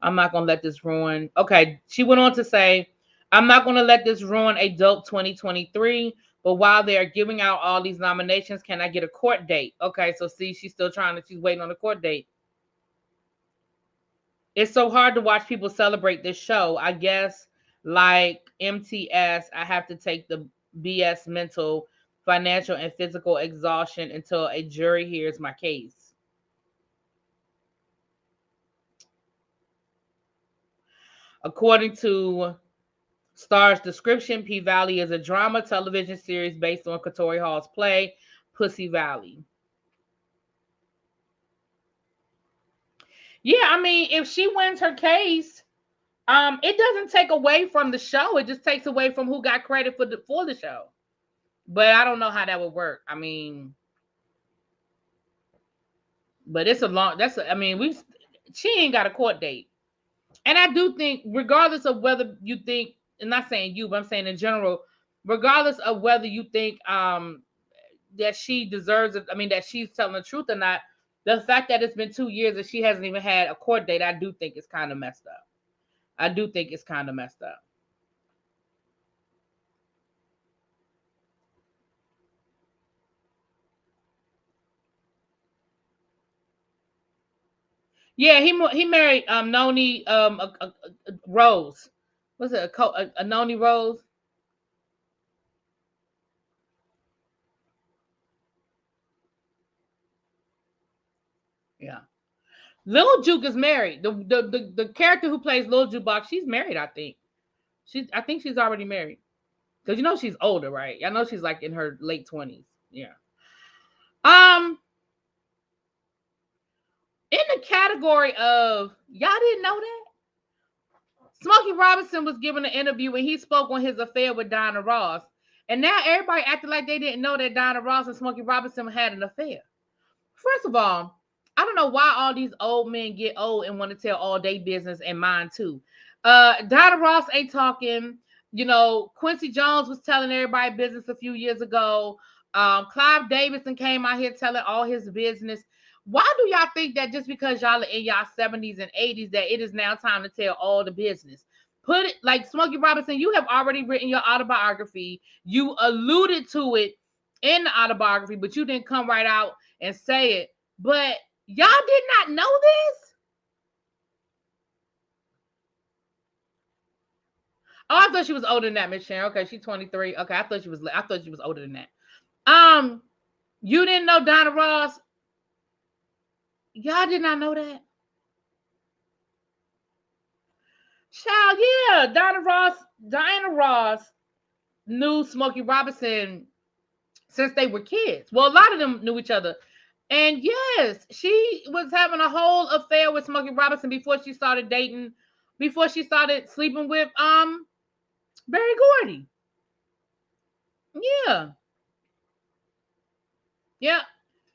I'm not gonna let this ruin. Okay, she went on to say, I'm not gonna let this ruin a dope 2023. But while they are giving out all these nominations, can I get a court date? Okay, so see, she's waiting on a court date. It's so hard to watch people celebrate this show. I guess, like MTS, I have to take the BS mental, financial, and physical exhaustion until a jury hears my case. According to Star's description, P Valley is a drama television series based on Katori Hall's play, Pussy Valley. Yeah, I mean, if she wins her case, it doesn't take away from the show. It just takes away from who got credit for the show. But I don't know how that would work. I mean, but it's a long. I mean, she ain't got a court date, and I do think, regardless of whether you think, and not saying you, but I'm saying in general, regardless of whether you think that she deserves it, I mean that she's telling the truth or not, the fact that it's been 2 years and she hasn't even had a court date, I do think it's kind of messed up. I do think it's kind of messed up. Yeah, he married Noni Rose. What's it, a Noni Rose? Yeah. Lil Juke is married. The character who plays Lil Jukebox, she's married, I think. I think she's already married. Because she's older, right? I know she's like in her late 20s. Yeah. Um, in the category of, y'all didn't know that? Smokey Robinson was given an interview and he spoke on his affair with Diana Ross. And now everybody acted like they didn't know that Diana Ross and Smokey Robinson had an affair. First of all, I don't know why all these old men get old and want to tell all day business and mine too. Diana Ross ain't talking. Quincy Jones was telling everybody business a few years ago. Clive Davidson came out here telling all his business. Why do y'all think that just because y'all are in y'all 70s and 80s that it is now time to tell all the business? Put it like Smokey Robinson, you have already written your autobiography. You alluded to it in the autobiography, but you didn't come right out and say it. But y'all did not know this? Oh, I thought she was older than that, Miss Sharon. Okay, she's 23. Okay, I thought she was older than that. You didn't know Donna Ross? Y'all did not know that? Child, yeah. Diana Ross knew Smokey Robinson since they were kids. Well, a lot of them knew each other. And yes, she was having a whole affair with Smokey Robinson before she started dating, before she started sleeping with Berry Gordy. Yeah. Yeah.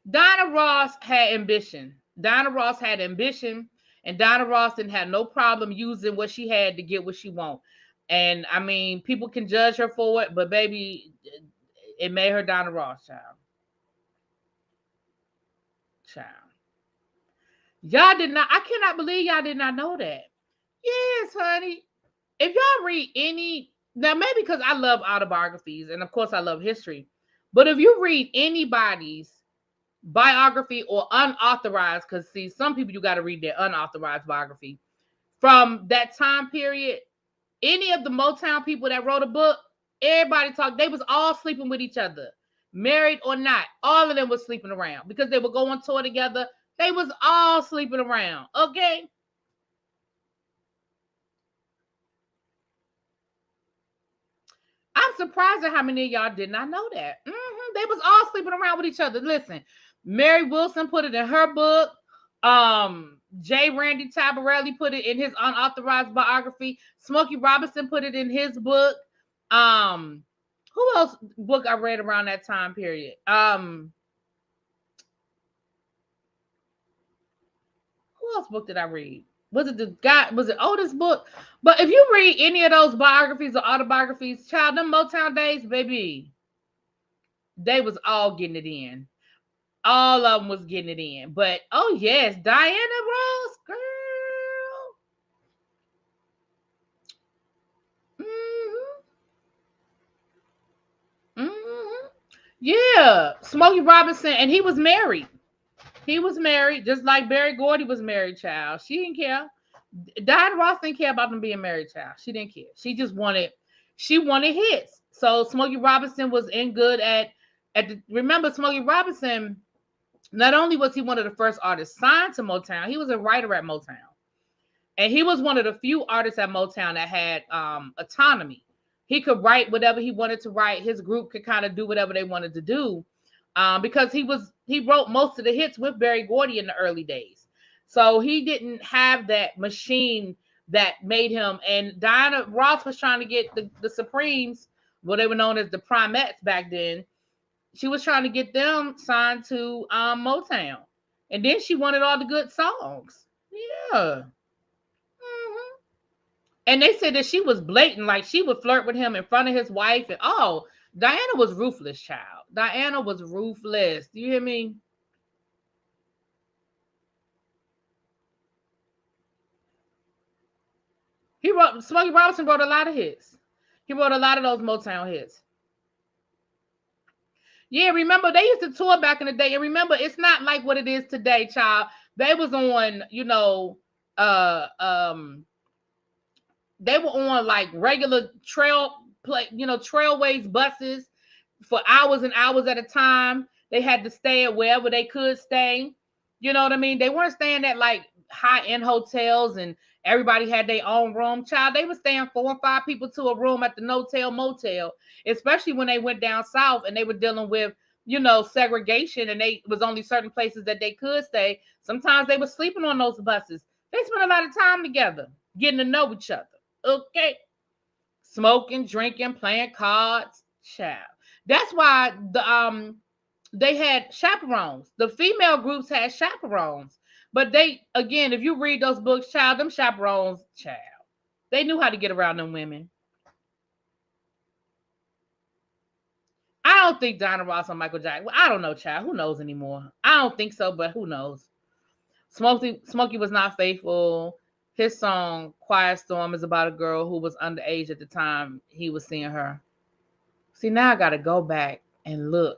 Dinah Ross had ambition. Dinah Ross had ambition, and Dinah Ross didn't have no problem using what she had to get what she want. And I mean, people can judge her for it, but baby, it made her Dinah Ross, child. Child. Y'all did not, I cannot believe y'all did not know that. Yes, honey. If y'all read any, now maybe because I love autobiographies, and of course I love history, but if you read anybody's biography or unauthorized, because see, some people you got to read their unauthorized biography from that time period, any of the Motown people that wrote a book, everybody talked, they was all sleeping with each other, married or not. All of them was sleeping around because they would go on tour together. They was all sleeping around. Okay. I'm surprised at how many of y'all did not know that. They was all sleeping around with each other. Listen, Mary Wilson put it in her book. J. Randy Tabarelli put it in his unauthorized biography. Smokey Robinson put it in his book. Um, who else book I read around that time period? Who else book did I read? Was it the guy? Was it Otis book? But if you read any of those biographies or autobiographies, child, them Motown days, baby, they was all getting it in. All of them was getting it in. But oh yes, Diana Ross, girl. Mm-hmm. Mm-hmm. Yeah, Smokey Robinson, and he was married. He was married, just like Berry Gordy was married. Child, she didn't care. Diana Ross didn't care about them being married. Child, she didn't care. She wanted hits. So Smokey Robinson was in good at the. Remember, Smokey Robinson. Not only was he one of the first artists signed to Motown, he was a writer at Motown. And he was one of the few artists at Motown that had autonomy. He could write whatever he wanted to write. His group could kind of do whatever they wanted to do, because he wrote most of the hits with Berry Gordy in the early days. So he didn't have that machine that made him. And Diana Ross was trying to get the Supremes, what they were known as the Primettes back then. She was trying to get them signed to Motown, and then she wanted all the good songs. Yeah. Mhm. And they said that she was blatant, like she would flirt with him in front of his wife, and oh, Diana was ruthless, child. Diana was ruthless. Do you hear me? Smokey Robinson wrote a lot of hits. He wrote a lot of those Motown hits. Yeah, remember they used to tour back in the day, and remember it's not like what it is today, child. They was on, uh, um, they were on like regular trailways buses for hours and hours at a time. They had to stay at wherever they could stay. You know what I mean? They weren't staying at like high end hotels and everybody had their own room. Child, they were staying 4 and 5 people to a room at the no-tail motel, especially when they went down south and they were dealing with, segregation, and they was only certain places that they could stay. Sometimes they were sleeping on those buses. They spent a lot of time together, getting to know each other. Okay. Smoking, drinking, playing cards. Child. That's why they had chaperones. The female groups had chaperones. But they, again, if you read those books, child, them chaperones, child, they knew how to get around them women. I don't think Donna Ross or Michael Jackson. Well, I don't know, child. Who knows anymore? I don't think so, but who knows? Smokey was not faithful. His song Quiet Storm is about a girl who was underage at the time he was seeing her. See, now I gotta go back and look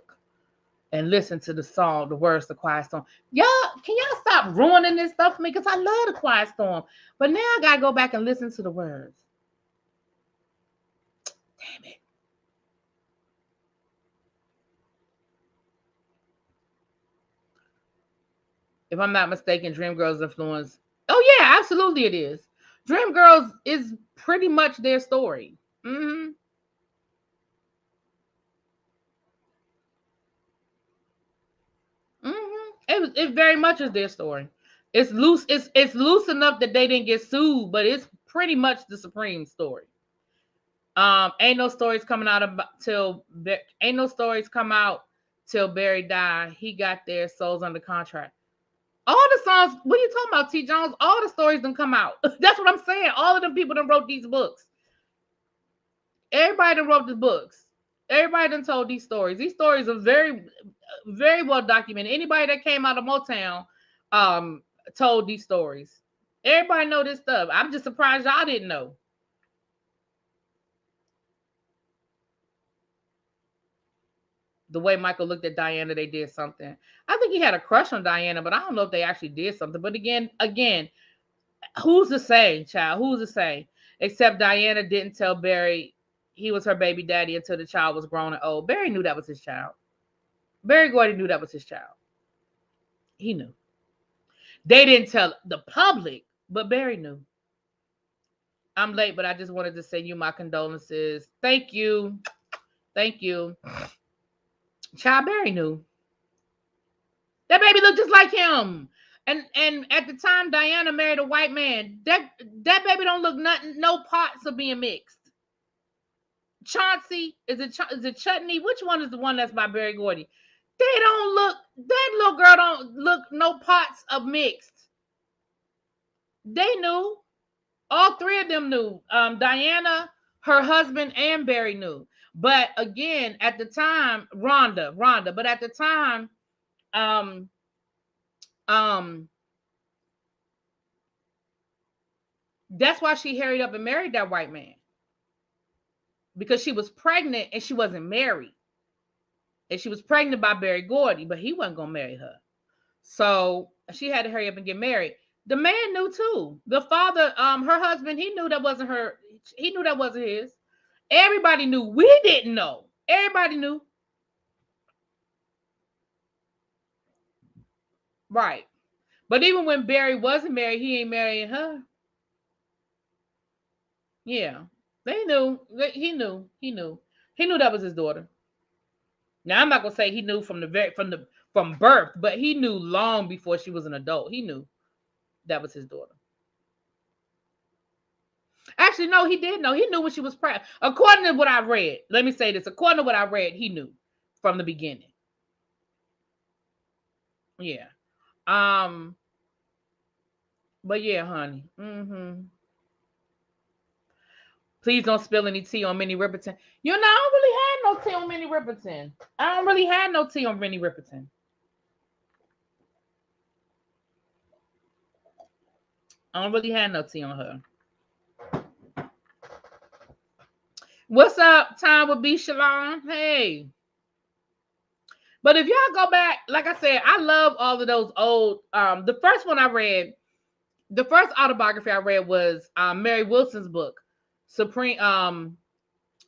and listen to the song, the words to Quiet Storm. Y'all, can y'all stop ruining this stuff for me? Because I love the Quiet Storm. But now I gotta go back and listen to the words. Damn it. If I'm not mistaken, Dreamgirls influence. Oh yeah, absolutely it is. Dreamgirls is pretty much their story. Mm-hmm. Mm-hmm. It very much is their story. It's loose. It's loose enough that they didn't get sued, but it's pretty much the Supreme story. Ain't no stories coming out about till ain't no stories come out till Barry died. He got their souls under contract. All the songs, what are you talking about, T. Jones? All the stories done come out. That's what I'm saying. All of them people that wrote these books. Everybody that wrote the books. Everybody done told these stories. These stories are very, very well documented. Anybody that came out of Motown um told these stories. Everybody know this stuff. I'm just surprised y'all didn't know. The way Michael looked at Diana, they did something. I think he had a crush on Diana, but I don't know if they actually did something. But again, who's to say, child? Who's to say? Except Diana didn't tell Barry he was her baby daddy until the child was grown and old. Barry knew that was his child. Barry Gordy knew that was his child. He knew. They didn't tell the public, but Barry knew. I'm late, but I just wanted to send you my condolences. Thank you. Thank you. Child, Barry knew. That baby looked just like him. And at the time Diana married a white man, that baby don't look nothing, no parts of being mixed. Chauncey, is it Chutney? Which one is the one that's by Barry Gordy? They don't look, that little girl don't look no parts of mixed. They knew. All three of them knew. Diana, her husband, and Barry knew. But again, at the time, Rhonda. But at the time, um, um, that's why she hurried up and married that white man, because she was pregnant and she wasn't married, and she was pregnant by Barry Gordy, but he wasn't gonna marry her, so she had to hurry up and get married. The man knew too. The father, her husband, he knew that wasn't her. He knew that wasn't his. Everybody knew. We didn't know. Everybody knew. Right. But even when Barry wasn't married, he ain't marrying her. Yeah. They knew. He knew. He knew. He knew that was his daughter. Now I'm not gonna say he knew from birth, but he knew long before she was an adult. He knew that was his daughter. Actually, no, he did know. He knew when she was pregnant. According to what I read, let me say this. According to what I read, he knew from the beginning. Yeah. Um. But yeah, honey. Please don't spill any tea on Minnie Riperton. You know, I don't really had no tea on Minnie Riperton. I don't really had no tea on Minnie Riperton. I don't really have no tea on her. What's up? Time with B. Shalon. Hey. But if y'all go back, like I said, I love all of those old. The first one I read, the first autobiography I read was Mary Wilson's book, Supreme. Dream.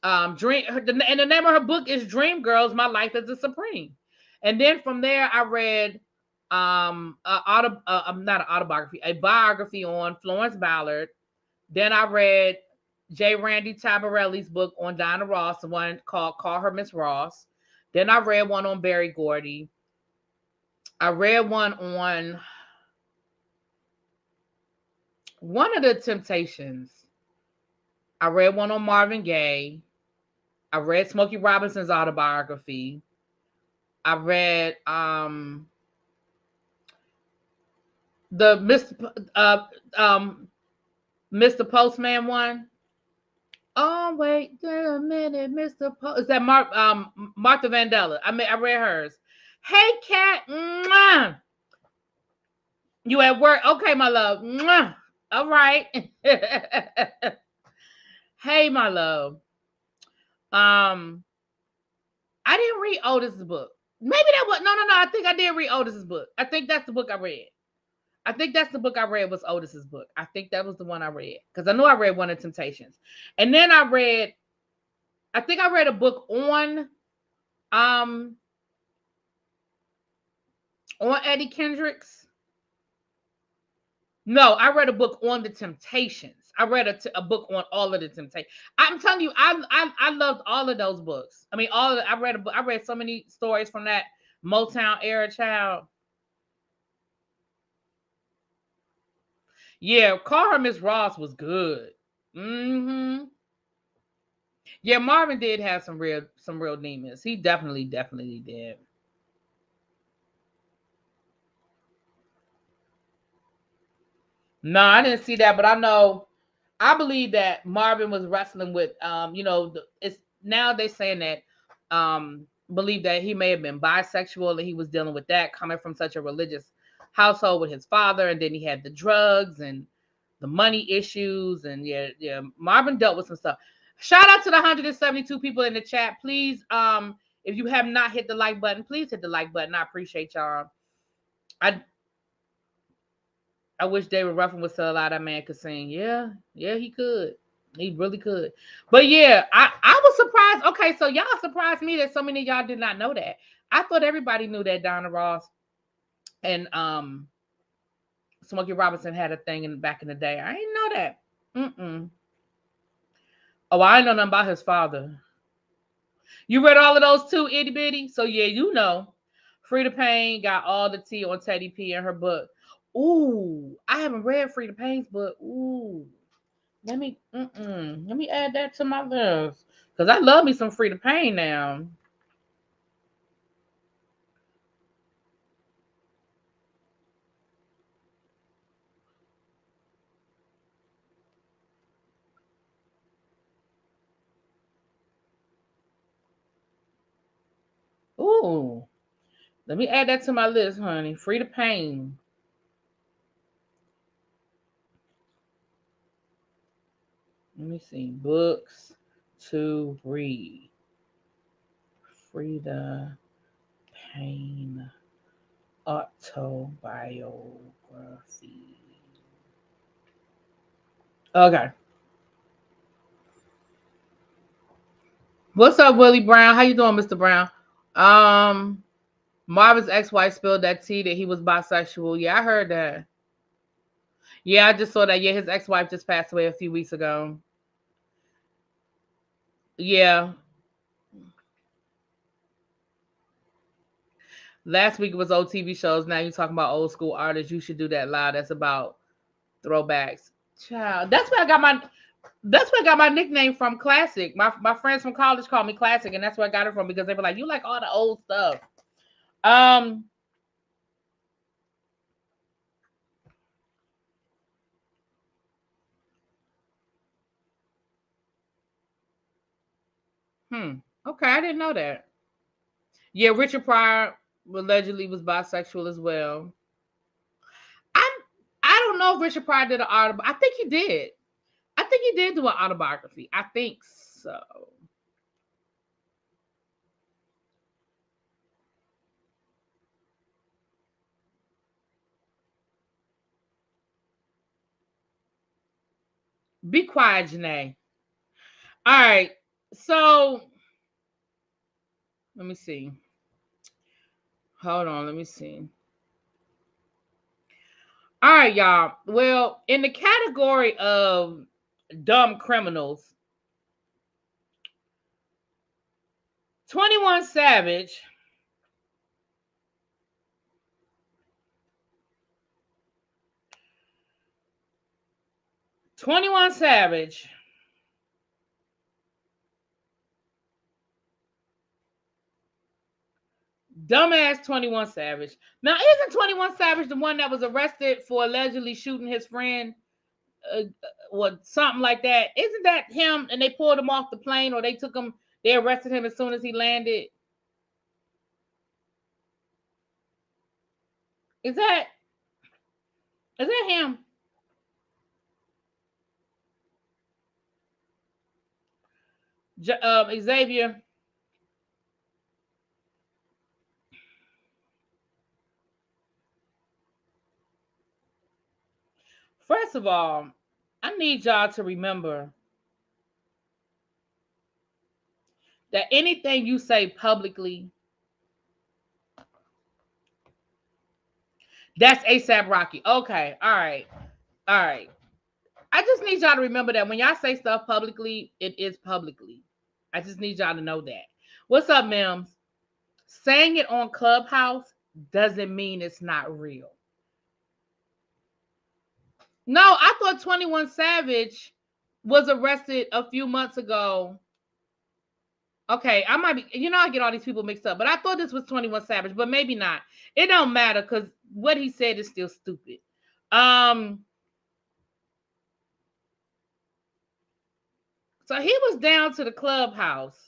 And the name of her book is Dream Girls: My Life as a Supreme. And then from there, I read not an autobiography, a biography on Florence Ballard. Then I read J. Randy Tabarelli's book on Diana Ross, the one called Call Her Miss Ross. Then I read one on Barry Gordy. I read one on one of the Temptations. I read one on Marvin Gaye. I read Smokey Robinson's autobiography. I read the Mr. Postman one. Oh wait a minute, Mr. Is that Martha Vandella? I read hers. Hey Cat, mwah. You at work? Okay, my love. Mwah. All right. Hey, my love. I didn't read Otis's book. Maybe that was no. I think I did read Otis's book. I think that's the book I read. I think that's the book I read was Otis's book. I think that was the one I read because I know I read one of Temptations, and then I think I read a book on Eddie Kendricks. No, I read a book on the Temptations. I read a book on all of the Temptations. I'm telling you, I loved all of those books. I mean, all of I read a book. I read so many stories from that Motown era, child. Yeah, Call Her Miss Ross was good. Mm-hmm. Yeah, Marvin did have some real demons. He definitely did. No, I didn't see that, but I believe that Marvin was wrestling with it's now they saying that believe that he may have been bisexual and he was dealing with that coming from such a religious household with his father, and then he had the drugs and the money issues, and yeah, Marvin dealt with some stuff. Shout out to the 172 people in the chat. Please, if you have not hit the like button, please hit the like button. I appreciate y'all. I I wish David Ruffin would sell out. That man could sing. Yeah, yeah, he could. He really could. But yeah, I was surprised. Okay, so y'all surprised me that so many of y'all did not know that. I thought everybody knew that Donna Ross and Smokey Robinson had a thing back in the day. I didn't know that. Mm-mm. Oh, I didn't know nothing about his father. You read all of those too, itty bitty? So yeah, you know. Frida Payne got all the tea on Teddy P in her book. Ooh, I haven't read Frida Payne's book. Ooh. Let me add that to my list. Because I love me some Frida Payne now. Ooh. Let me add that to my list, honey. Frida Payne. Let me see. Books to read. Frida Payne autobiography. Okay. What's up, Willie Brown? How you doing, Mr. Brown? Um, Marvin's ex-wife spilled that tea that he was bisexual. Yeah, I heard that. Yeah, I just saw that. Yeah, his ex-wife just passed away a few weeks ago. Yeah. Last week was old TV shows. Now you're talking about old school artists. You should do that loud. That's about throwbacks. Child. That's where I got my nickname from, Classic. My friends from college called me Classic, and that's where I got it from because they were like, you like all the old stuff. Um, Okay, I didn't know that. Yeah, Richard Pryor allegedly was bisexual as well. I I don't know if Richard Pryor did an autobiography. I think he did. I think he did do an autobiography. I think so. Be quiet, Janae. All right. So let me see. Hold on. Let me see. All right, y'all. Well, in the category of dumb criminals, 21 Savage 21 Savage, dumbass 21 Savage. Now, isn't 21 Savage the one that was arrested for allegedly shooting his friend? What something like that? Isn't that him? And they pulled him off the plane, or they arrested him as soon as he landed. Is that is that him? Xavier. First of all, I need y'all to remember that anything you say publicly, that's ASAP Rocky. Okay, all right. All right. I just need y'all to remember that when y'all say stuff publicly, it is publicly. I just need y'all to know that. What's up, Mims? Saying it on Clubhouse doesn't mean it's not real. No, I thought 21 Savage was arrested a few months ago. Okay, I might be, I get all these people mixed up, but I thought this was 21 Savage, but maybe not. It don't matter because what he said is still stupid. So he was down to the clubhouse.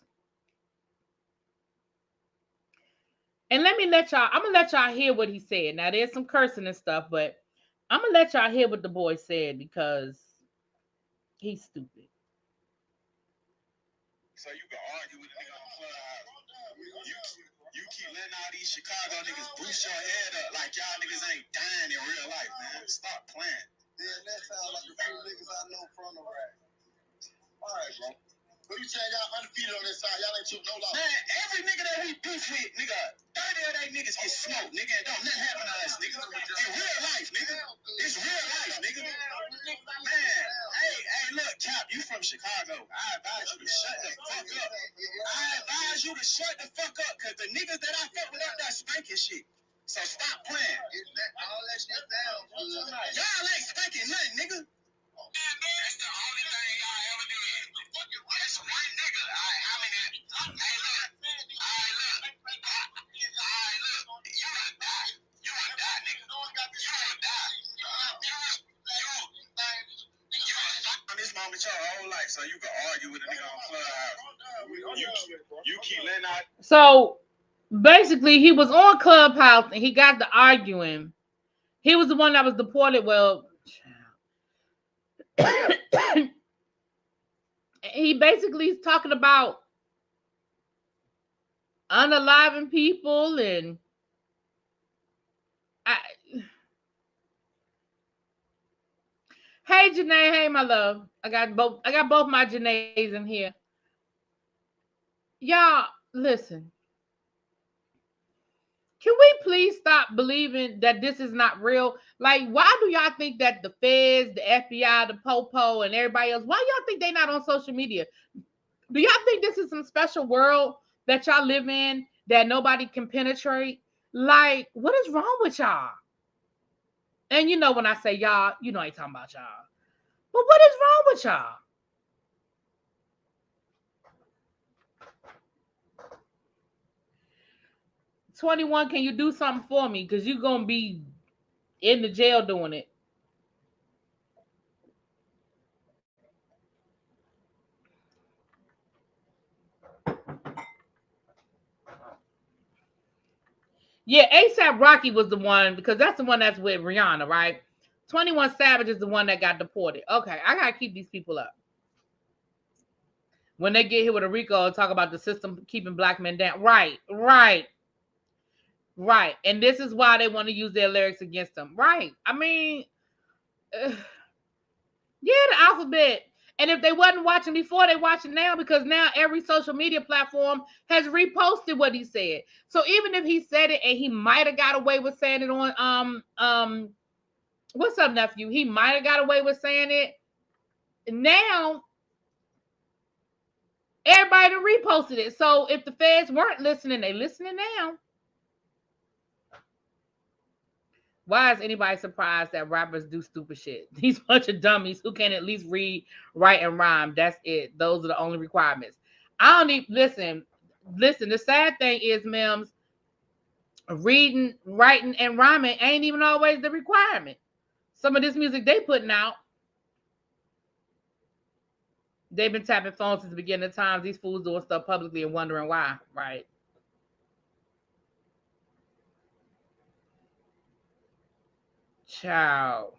And I'm gonna let y'all hear what he said. Now there's some cursing and stuff, but I'm gonna let y'all hear what the boy said because he's stupid. So you can argue with a nigga on Clubhouse. You keep letting all these Chicago niggas boost your head up like y'all niggas ain't dying in real life, man. Stop playing. Yeah, that sounds like a few niggas I know from the rap. All right, bro. What you saying? Y'all undefeated on this side. Y'all ain't took no loss. Man, every nigga that we beef with, nigga, 30 of they niggas get smoked, nigga. And don't nothing happen to us, nigga. In real life, nigga. It's real life, nigga. Man, hey, look, Cap, you from Chicago. I advise you to shut the fuck up. I advise you to shut the fuck up, because the niggas that I fuck with out there spanking shit. So stop playing. All that shit down. Y'all ain't spanking nothing, nigga. That's the only thing y'all ever do. That's one nigga. How many? Hey, look. You gonna die. You gonna die, nigga. You gonna die. You on this moment your whole life, so you can argue with a nigga on Clubhouse. You keep letting out. So basically, he was on Clubhouse and he got to arguing. He was the one that was deported. Well, he basically is talking about unaliving people and hey Janae, hey my love. I got both my Janaes in here. Y'all, listen. Can we please stop believing that this is not real? Like, why do y'all think that the feds, the FBI, the Popo, and everybody else, why y'all think they not on social media? Do y'all think this is some special world that y'all live in that nobody can penetrate? Like, what is wrong with y'all? And when I say y'all, I ain't talking about y'all. But what is wrong with y'all? "21, can you do something for me? Because you're going to be in the jail doing it." Yeah, ASAP Rocky was the one, because that's the one that's with Rihanna, right? 21 Savage is the one that got deported. Okay, I got to keep these people up. When they get here with a RICO and talk about the system keeping black men down. Right. And this is why they want to use their lyrics against them. Right. I mean, yeah, the alphabet. And if they wasn't watching before, they watching now, because now every social media platform has reposted what he said. So even if he said it and he might have got away with saying it on what's up, nephew? He might have got away with saying it. Now everybody reposted it. So if the feds weren't listening, they listening now. Why is anybody surprised that rappers do stupid shit? These bunch of dummies who can at least read, write, and rhyme. That's it. Those are the only requirements. I don't even listen. The sad thing is, Mims, reading, writing, and rhyming ain't even always the requirement. Some of this music they putting out, they've been tapping phones since the beginning of times. These fools doing stuff publicly and wondering why, right? Ciao.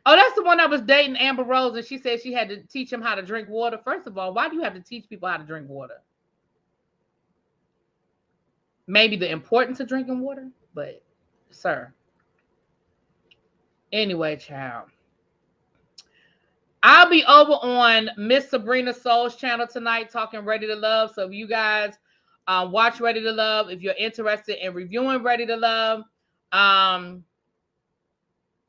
Oh, that's the one that was dating Amber Rose, and she said she had to teach him how to drink water. First of all, why do you have to teach people how to drink water? Maybe the importance of drinking water, but sir. Anyway, child. I'll be over on Miss Sabrina Soul's channel tonight talking Ready to Love. So if you guys watch Ready to Love, if you're interested in reviewing Ready to Love,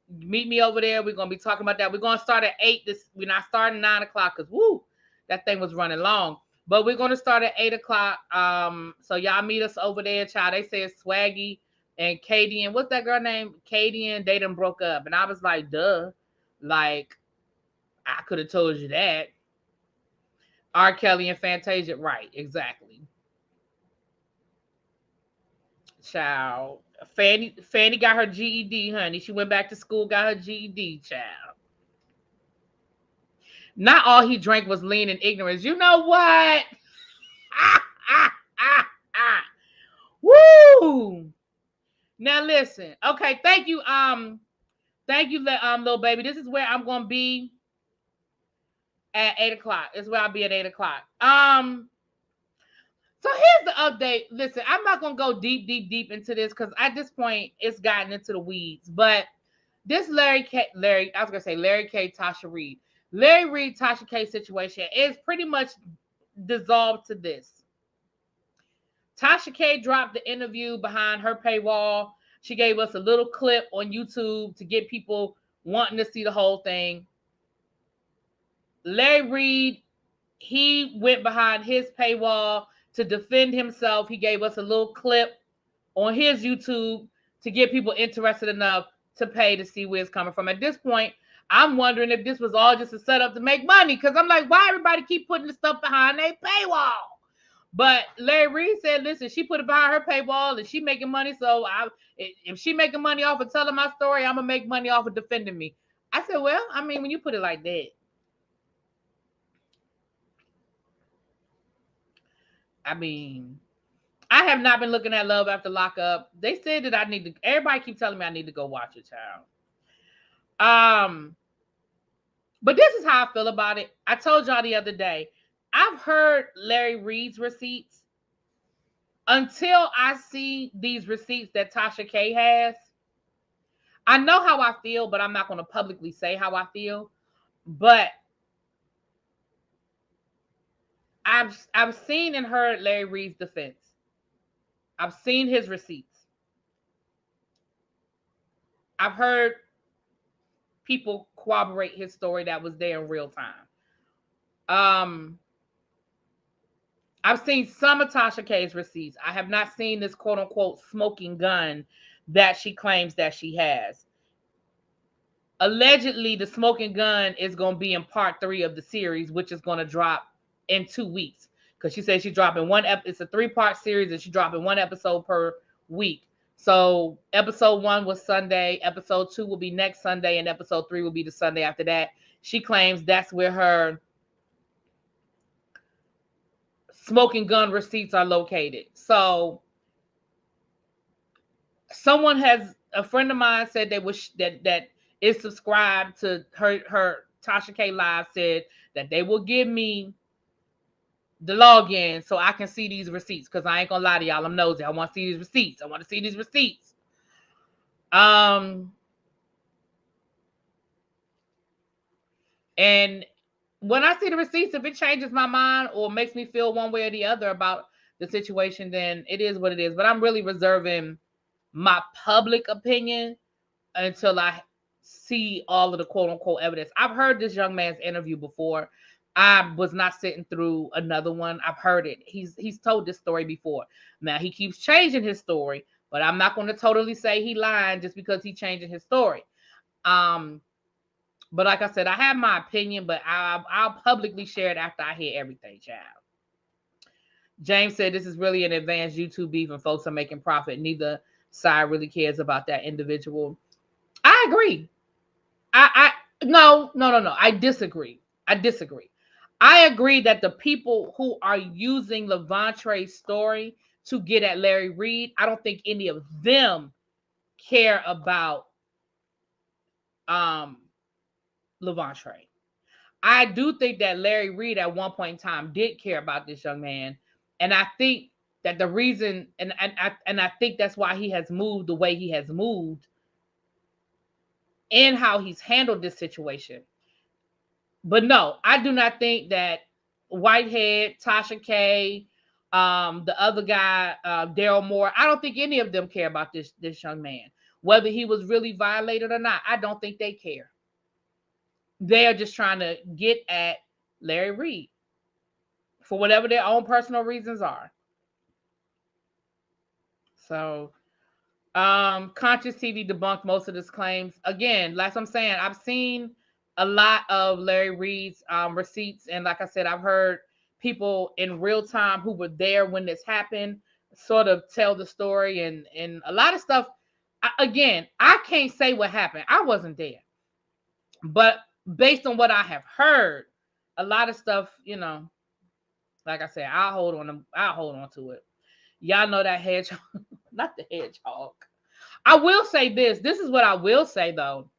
Meet me over there. We're gonna be talking about that. We're gonna start at 8. We're not starting 9 o'clock because woo, that thing was running long. But we're gonna start at 8 o'clock. So y'all meet us over there, child. They say it's Swaggy and Katie and what's that girl name? Katie and they done broke up. And I was like, duh. Like, I could have told you that. R. Kelly and Fantasia, right, exactly. Child. Fanny got her GED, honey. She went back to school, got her GED, child. Not all he drank was lean and ignorance. You know what? Woo! Now listen. Okay, thank you. Thank you, little baby. This is where I'm gonna be at 8 o'clock. This is where I'll be at 8 o'clock. So here's the update. Listen, I'm not gonna go deep into this because at this point it's gotten into the weeds. But this Larry K, Tasha Reed. Larry Reed, Tasha K situation is pretty much dissolved to this. Tasha K dropped the interview behind her paywall. She gave us a little clip on YouTube to get people wanting to see the whole thing. Larry Reed, he went behind his paywall to defend himself. He gave us a little clip on his YouTube to get people interested enough to pay to see where it's coming from. At this point, I'm wondering if this was all just a setup to make money, because I'm like, why everybody keep putting the stuff behind their paywall? But Larry Reed said, listen, she put it behind her paywall and she making money. So if she making money off of telling my story, I'm going to make money off of defending me. I said, well, I mean, when you put it like that, I mean, I have not been looking at Love After Lockup. They said that I need to, everybody keep telling me I need to go watch it, child. But this is how I feel about it. I told y'all the other day, I've heard Larry Reed's receipts. Until I see these receipts that Tasha K has, I know how I feel, but I'm not going to publicly say how I feel. But I've seen and heard Larry Reed's defense. I've seen his receipts. I've heard people corroborate his story that was there in real time. I've seen some of Tasha K's receipts. I have not seen this quote unquote smoking gun that she claims that she has. Allegedly, the smoking gun is going to be in part 3 of the series, which is going to drop in 2 weeks. Because she said she's dropping it's a 3-part series and she's dropping 1 episode per week. So episode 1 was Sunday, episode 2 will be next Sunday, and episode 3 will be the Sunday after that. She claims that's where her smoking gun receipts are located. So a friend of mine said they wish that is subscribed to her Tasha K Live, said that they will give me the login so I can see these receipts, because I ain't gonna lie to y'all, I'm nosy. I want to see these receipts. And when I see the receipts, if it changes my mind or makes me feel one way or the other about the situation, then it is what it is. But I'm really reserving my public opinion until I see all of the quote unquote evidence. I've heard this young man's interview before. I was not sitting through another one. I've heard it. He's told this story before. Now he keeps changing his story, but I'm not going to totally say he lied just because he's changing his story. But like I said, I have my opinion, but I'll publicly share it after I hear everything, child. James said this is really an advanced YouTube beef and folks are making profit. Neither side really cares about that individual. I agree. No. I disagree. I agree that the people who are using Levantre's story to get at Larry Reed, I don't think any of them care about Levantre. I do think that Larry Reed at one point in time did care about this young man, and I think that the reason, and I think that's why he has moved the way he has moved and how he's handled this situation. But no, I do not think that Whitehead, Tasha K, the other guy, Daryl Moore, I don't think any of them care about this young man. Whether he was really violated or not, I don't think they care. They are just trying to get at Larry Reed for whatever their own personal reasons are. So, Conscious TV debunked most of his claims. Again, like I'm saying, I've seen a lot of Larry Reed's receipts, and like I said, I've heard people in real time who were there when this happened sort of tell the story, and a lot of stuff. Again, I can't say what happened. I wasn't there, but based on what I have heard, a lot of stuff, like I said, I'll hold on to it. Y'all know that hedgehog, not the hedgehog. I will say this. This is what I will say though.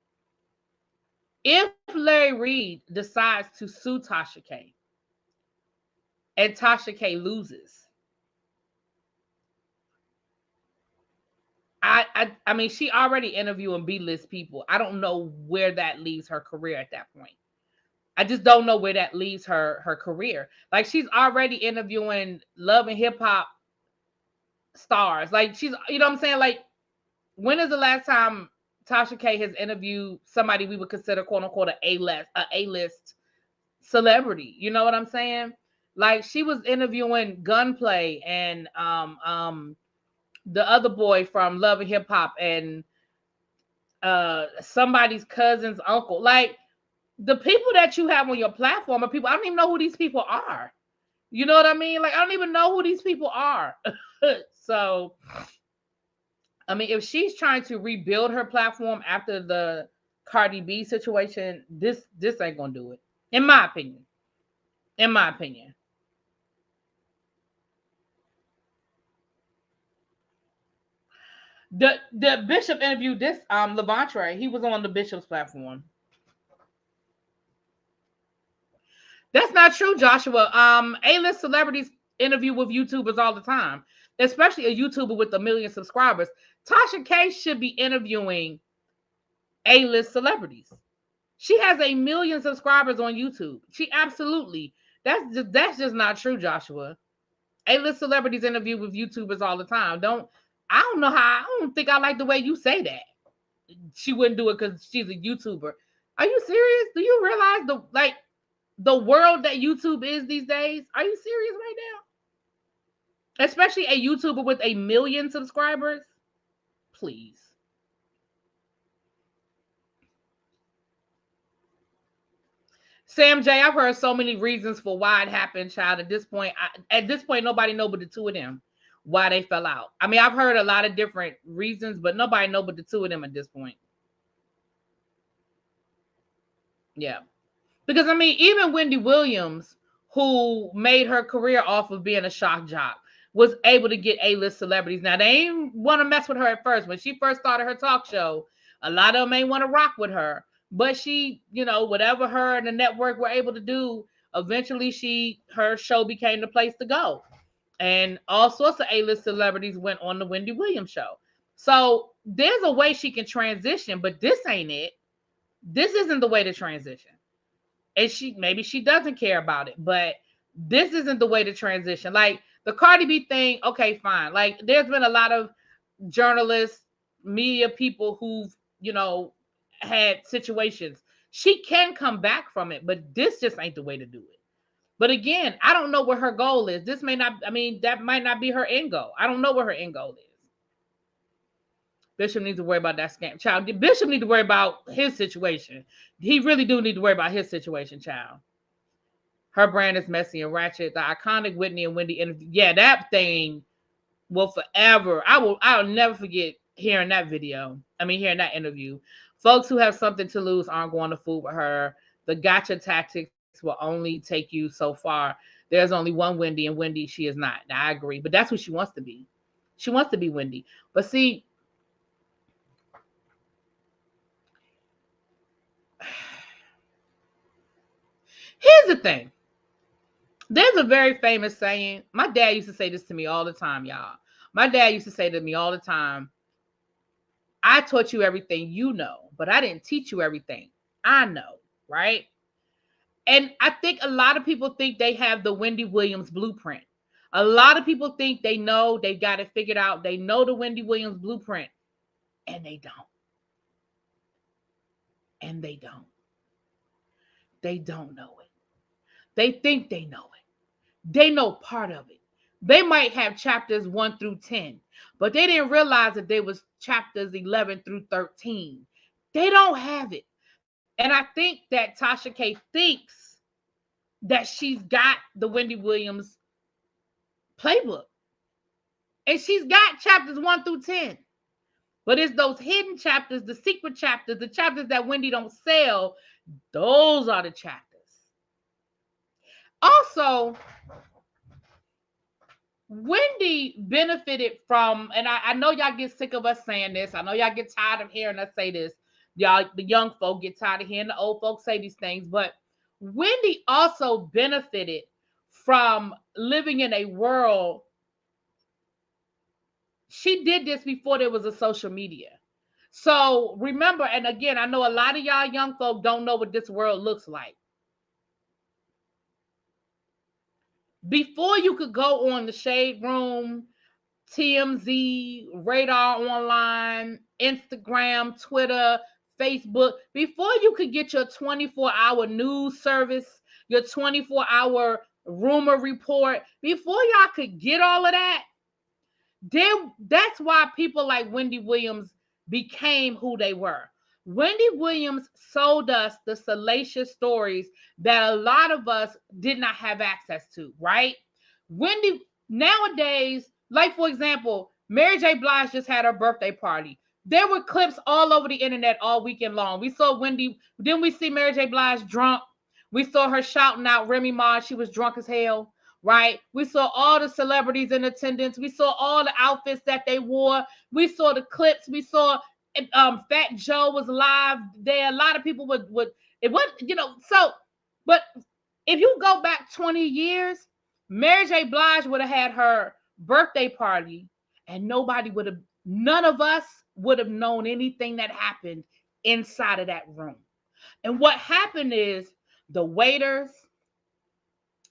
If Larry Reed decides to sue Tasha K and Tasha K loses, I mean, she already interviewing B-list people. I don't know where that leaves her career at that point. I just don't know where that leaves her career. Like, she's already interviewing love and hip hop stars. Like, she's, you know what I'm saying? Like, when is the last time Tasha K has interviewed somebody we would consider quote unquote A-list celebrity? You know what I'm saying? Like, she was interviewing Gunplay and the other boy from Love and Hip Hop and somebody's cousin's uncle. Like, the people that you have on your platform are people, I don't even know who these people are. You know what I mean? Like, I don't even know who these people are. So, I mean, if she's trying to rebuild her platform after the Cardi B situation, this ain't gonna do it. In my opinion. In my opinion. The Bishop interviewed this Levantre. He was on the Bishop's platform. That's not true, Joshua. A-list celebrities interview with YouTubers all the time, especially a YouTuber with 1 million subscribers. Tasha K should be interviewing A-list celebrities. She has 1 million subscribers on YouTube. She absolutely. That's just not true, Joshua. A-list celebrities interview with YouTubers all the time. I don't know how. I don't think I like the way you say that. She wouldn't do it because she's a YouTuber. Are you serious? Do you realize the world that YouTube is these days? Are you serious right now? Especially a YouTuber with 1 million subscribers? Please. Sam J, I've heard so many reasons for why it happened, child. At this point, nobody know but the two of them why they fell out. I mean, I've heard a lot of different reasons, but nobody know but the two of them at this point. Yeah. Because, I mean, even Wendy Williams, who made her career off of being a shock jock, was able to get A-list celebrities. Now, they ain't want to mess with her at first. When she first started her talk show, a lot of them ain't want to rock with her. But she, whatever her and the network were able to do, eventually her show became the place to go. And all sorts of A-list celebrities went on the Wendy Williams show. So there's a way she can transition, but this ain't it. This isn't the way to transition. And maybe she doesn't care about it, but this isn't the way to transition. Like the Cardi B thing, okay, fine. Like there's been a lot of journalists, media people who've, had situations. She can come back from it, but this just ain't the way to do it. But again, I don't know what her goal is. That might not be her end goal. I don't know what her end goal is. Bishop needs to worry about that scam. Child, Bishop needs to worry about his situation. He really do need to worry about his situation, child. Her brand is messy and ratchet. The iconic Whitney and Wendy interview. Yeah, that thing will forever. I'll never forget hearing that hearing that interview. Folks who have something to lose aren't going to fool with her. The gotcha tactics will only take you so far. There's only one Wendy, and Wendy, she is not. Now, I agree, but that's what she wants to be. She wants to be Wendy. But see, here's the thing. There's a very famous saying. My dad used to say this to me all the time, y'all. My dad used to say to me all the time, I taught you everything you know, but I didn't teach you everything I know, right? And I think a lot of people think they have the Wendy Williams blueprint. A lot of people think they know, they got it figured out. They know the Wendy Williams blueprint. And they don't. And they don't. They don't know it. They think they know it. They know part of it. They might have chapters 1 through 10, but they didn't realize that there was chapters 11 through 13. They don't have it. And I think that Tasha K thinks that she's got the Wendy Williams playbook. And she's got chapters 1 through 10. But it's those hidden chapters, the secret chapters, the chapters that Wendy don't sell. Those are the chapters. Also, Wendy benefited from, and I know y'all get sick of us saying this. I know y'all get tired of hearing us say this. Y'all, the young folk, get tired of hearing the old folks say these things. But Wendy also benefited from living in a world. She did this before there was a social media. So remember, and again, I know a lot of y'all young folk don't know what this world looks like. Before you could go on the Shade Room, TMZ, Radar Online, Instagram, Twitter, Facebook, before you could get your 24-hour news service, your 24-hour rumor report, before y'all could get all of that, that's why people like Wendy Williams became who they were. Wendy Williams sold us the salacious stories that a lot of us did not have access to, right? Wendy, nowadays, like for example, Mary J. Blige just had her birthday party. There were clips all over the internet all weekend long. We saw Wendy, didn't we see Mary J. Blige drunk? We saw her shouting out Remy Ma, she was drunk as hell. Right? We saw all the celebrities in attendance. We saw all the outfits that they wore. We saw the clips. We saw Fat Joe was live there. A lot of people would it was, so, but if you go back 20 years, Mary J. Blige would have had her birthday party and none of us would have known anything that happened inside of that room. And what happened is the waiters,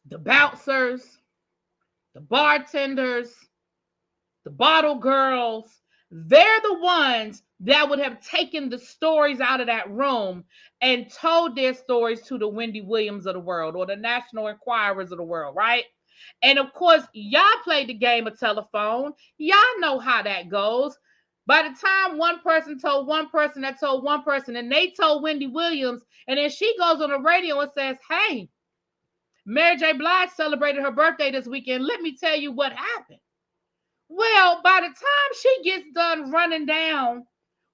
the bouncers, the bartenders, the bottle girls, they're the ones that would have taken the stories out of that room and told their stories to the Wendy Williams of the world or the National Enquirers of the world, right? And of course, y'all played the game of telephone. Y'all know how that goes. By the time one person told one person that told one person, and they told Wendy Williams, and then she goes on the radio and says, hey, Mary J. Blige celebrated her birthday this weekend. Let me tell you what happened. Well, by the time she gets done running down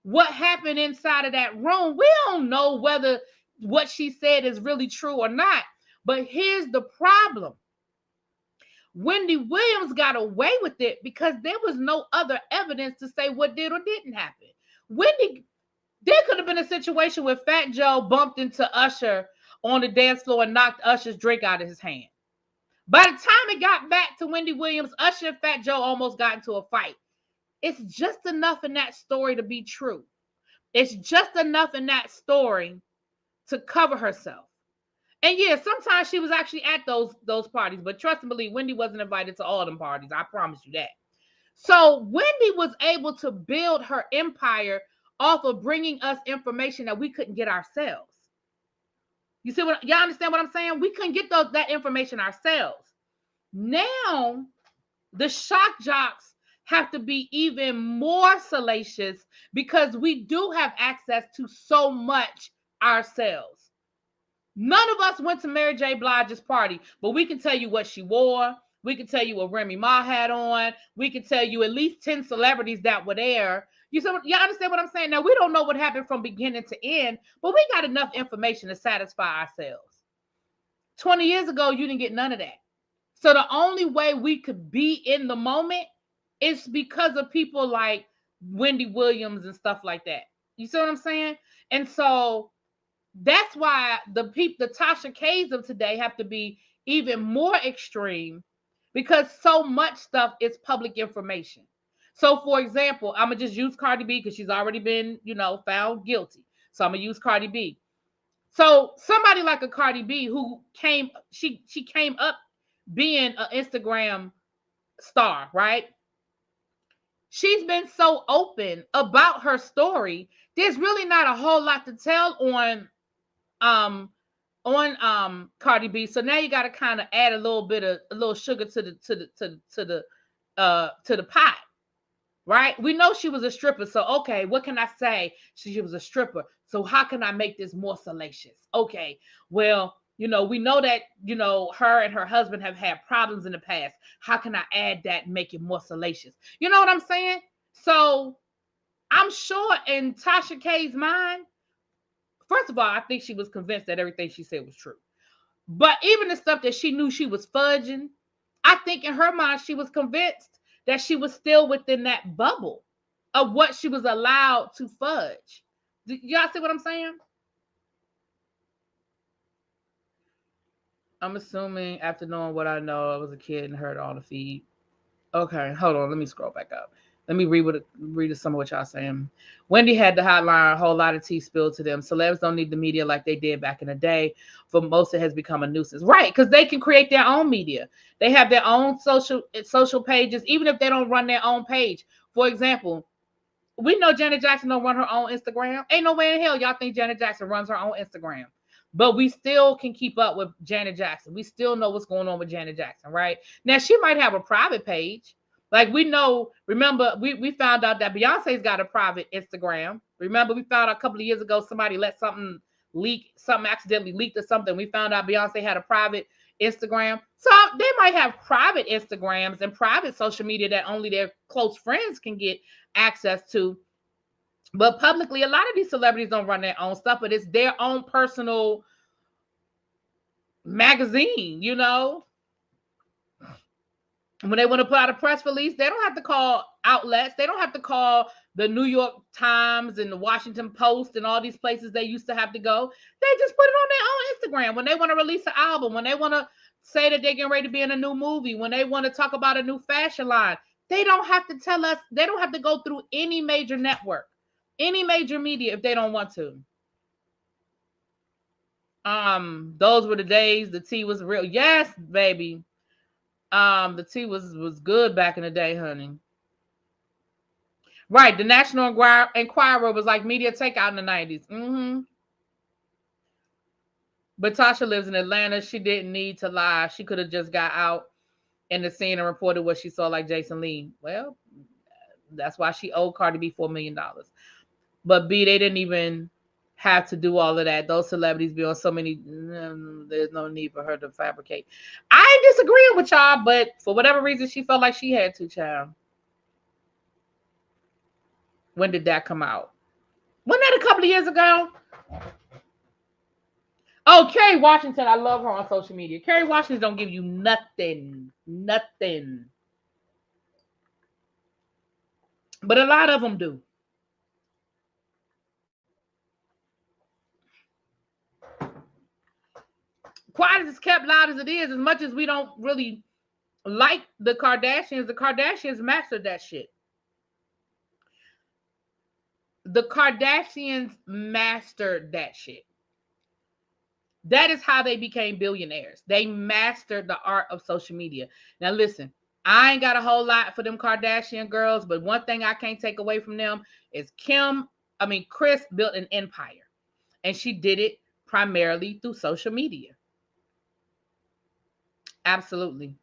what happened inside of that room, we don't know whether what she said is really true or not. But here's the problem. Wendy Williams got away with it because there was no other evidence to say what did or didn't happen. There could have been a situation where Fat Joe bumped into Usher on the dance floor and knocked Usher's drink out of his hand. By the time it got back to Wendy Williams, Usher and Fat Joe almost got into a fight. It's just enough in that story to be true. It's just enough in that story to cover herself. And yeah, sometimes she was actually at those parties, but trust and believe, Wendy wasn't invited to all them parties. I promise you that. So Wendy was able to build her empire off of bringing us information that we couldn't get ourselves. You see what y'all understand what I'm saying? We couldn't get that information ourselves. Now, the shock jocks have to be even more salacious because we do have access to so much ourselves. None of us went to Mary J. Blige's party, but we can tell you what she wore. We can tell you what Remy Ma had on. We can tell you at least 10 celebrities that were there. Y'all understand what I'm saying? Now, we don't know what happened from beginning to end, but we got enough information to satisfy ourselves. 20 years ago, you didn't get none of that. So the only way we could be in the moment is because of people like Wendy Williams and stuff like that. You see what I'm saying? And so that's why the Tasha K's of today have to be even more extreme because so much stuff is public information. So, for example, I'm going to just use Cardi B because she's already been, found guilty. So I'm going to use Cardi B. So somebody like a Cardi B who came up being an Instagram star, right? she's been so open about her story. There's really not a whole lot to tell on Cardi B. So now you got to kind of add a little sugar to the pot. Right? We know she was a stripper. So, okay, what can I say? She was a stripper. So, how can I make this more salacious? Okay, well, we know that, her and her husband have had problems in the past. How can I add that and make it more salacious? You know what I'm saying? So, I'm sure in Tasha K's mind, first of all, I think she was convinced that everything she said was true. But even the stuff that she knew she was fudging, I think in her mind, she was convinced that she was still within that bubble of what she was allowed to fudge. Y'all see what I'm saying? I'm assuming after knowing what I know, I was a kid and heard all the feed. Okay, hold on. Let me scroll back up. Let me read some of what y'all saying. Wendy had the hotline, a whole lot of tea spilled to them. Celebs don't need the media like they did back in the day. For most, it has become a nuisance. Right, because they can create their own media. They have their own social pages, even if they don't run their own page. For example, we know Janet Jackson don't run her own Instagram. Ain't no way in hell y'all think Janet Jackson runs her own Instagram. But we still can keep up with Janet Jackson. We still know what's going on with Janet Jackson, right? Now, she might have a private page. Like we know, remember, we found out that Beyonce's got a private Instagram. Remember, we found out a couple of years ago somebody let something accidentally leaked or something. We found out Beyonce had a private Instagram. So they might have private Instagrams and private social media that only their close friends can get access to. But publicly, a lot of these celebrities don't run their own stuff, but it's their own personal magazine, When they want to put out a press release, they don't have to call outlets. They don't have to call the New York Times and the Washington Post and all these places they used to have to go. They just put it on their own Instagram. When they want to release an album, when they want to say that they're getting ready to be in a new movie, when they want to talk about a new fashion line, they don't have to tell us. They don't have to go through any major network, any major media if they don't want to. Those were the days the tea was real. Yes, baby. The tea was good back in the day, honey. Right, the National Enquirer was like media takeout in the 90s. Mm-hmm. But Tasha lives in Atlanta. She didn't need to lie. She could have just got out in the scene and reported what she saw like Jason Lee. Well, that's why she owed Cardi B $4 million. But B, they didn't even have to do all of that. Those celebrities be on so many, there's no need for her to fabricate. I ain't disagreeing with y'all, but for whatever reason, she felt like she had to, child. When did that come out? Wasn't that a couple of years ago? Oh, Kerry Washington. I love her on social media. Kerry Washington don't give you nothing. Nothing. But a lot of them do. Quiet as kept, loud as it is, as much as we don't really like the Kardashians mastered that shit. The Kardashians mastered that shit. That is how they became billionaires. They mastered the art of social media. Now listen, I ain't got a whole lot for them Kardashian girls, but one thing I can't take away from them is Kris built an empire, and she did it primarily through social media. Absolutely.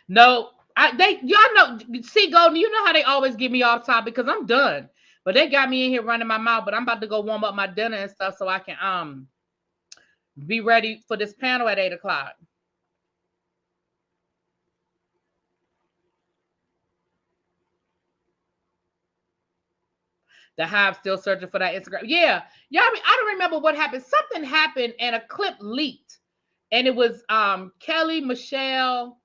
No, y'all know, see, Golden, you know how they always get me off topic because I'm done. But they got me in here running my mouth, but I'm about to go warm up my dinner and stuff so I can be ready for this panel at 8:00. The Hive still searching for that Instagram. Yeah. Y'all, I don't remember what happened. Something happened and a clip leaked. And it was Kelly, Michelle,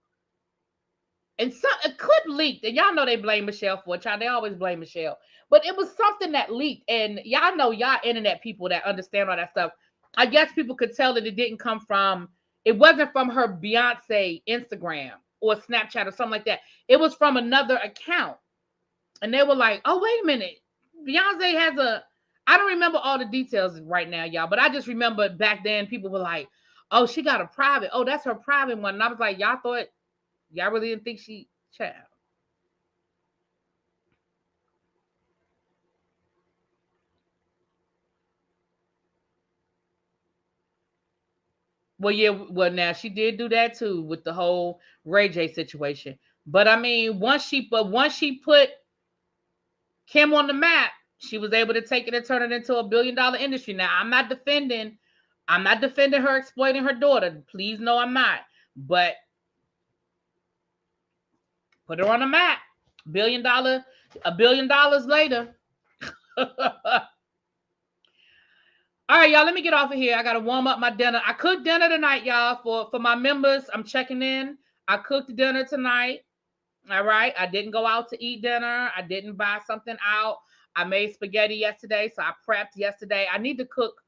and a clip leaked. And y'all know they blame Michelle for it. They always blame Michelle. But it was something that leaked. And y'all know y'all internet people that understand all that stuff. I guess people could tell that it wasn't from her Beyonce Instagram or Snapchat or something like that. It was from another account. And they were like, oh, wait a minute. Beyonce has I don't remember all the details right now, y'all, but I just remember back then people were like, Oh, she got a private. Oh, that's her private one. And I was like, y'all really didn't think she child. Well, yeah, well now she did do that too with the whole Ray J situation. But I mean, once she put Kim on the map, she was able to take it and turn it into a $1 billion industry. Now, I'm not defending her exploiting her daughter. Please no, I'm not. But put her on the map. $1 billion later. All right, y'all, let me get off of here. I got to warm up my dinner. I cooked dinner tonight, y'all, for my members. I'm checking in. I cooked dinner tonight. All right. I didn't go out to eat dinner. I didn't buy something out. I made spaghetti yesterday, so I prepped yesterday. I need to cook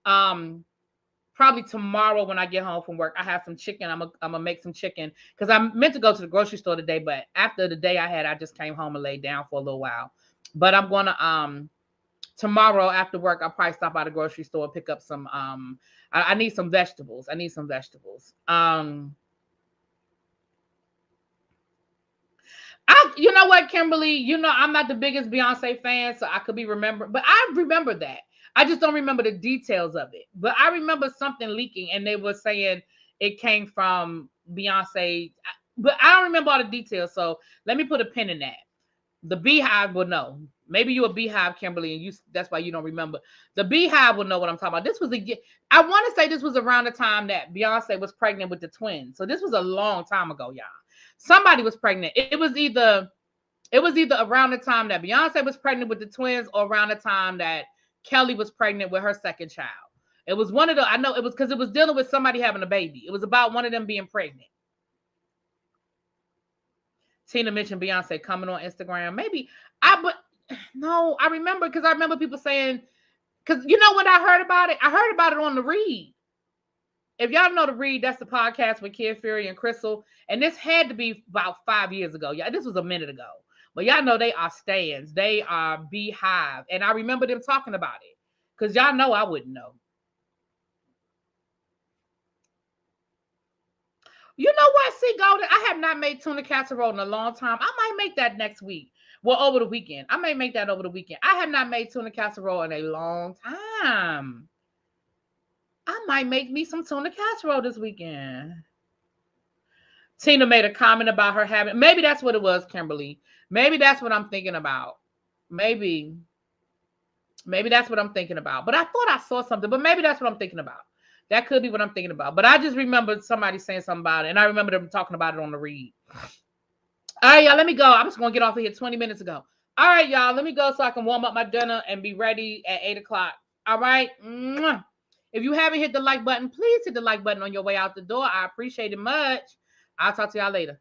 probably tomorrow when I get home from work. I have some chicken. I'm gonna make some chicken because I meant to go to the grocery store today, but after the day I had, I just came home and laid down for a little while. But I'm gonna tomorrow after work, I'll probably stop by the grocery store and pick up some I need some vegetables. You know what, Kimberly? You know, I'm not the biggest Beyonce fan, so I could be remembered, but I remember that. I just don't remember the details of it. But I remember something leaking, and they were saying it came from Beyonce. But I don't remember all the details, so let me put a pin in that. The Beehive will know. Maybe you a Beehive, Kimberly, and that's why you don't remember. The Beehive will know what I'm talking about. I want to say this was around the time that Beyonce was pregnant with the twins. So this was a long time ago, y'all. Somebody was pregnant. It was either around the time that Beyonce was pregnant with the twins or around the time that Kelly was pregnant with her second child. It was one of the, I know it was because it was dealing with somebody having a baby. It was about one of them being pregnant. Tina mentioned Beyonce coming on Instagram. Maybe no, I remember because I remember people saying, because you know when I heard about it? I heard about it on the Read. If y'all know the Read, that's the podcast with Kid Fury and Crystal. And this had to be about 5 years ago. Yeah, this was a minute ago. But y'all know they are stands. They are Beehive. And I remember them talking about it. Because y'all know I wouldn't know. You know what? See, Golden, I have not made tuna casserole in a long time. I might make that next week. Well, over the weekend. I may make that over the weekend. I have not made tuna casserole in a long time. I might make me some tuna casserole this weekend. Tina made a comment about her having, maybe that's what it was, Kimberly. Maybe that's what I'm thinking about. Maybe that's what I'm thinking about. But I thought I saw something, but maybe that's what I'm thinking about. That could be what I'm thinking about. But I just remember somebody saying something about it, and I remember them talking about it on the Read. All right, y'all, let me go. I'm just going to get off of here 20 minutes ago. All right, y'all, let me go so I can warm up my dinner and be ready at 8 o'clock. All right? Mwah. If you haven't hit the like button, please hit the like button on your way out the door. I appreciate it much. I'll talk to y'all later.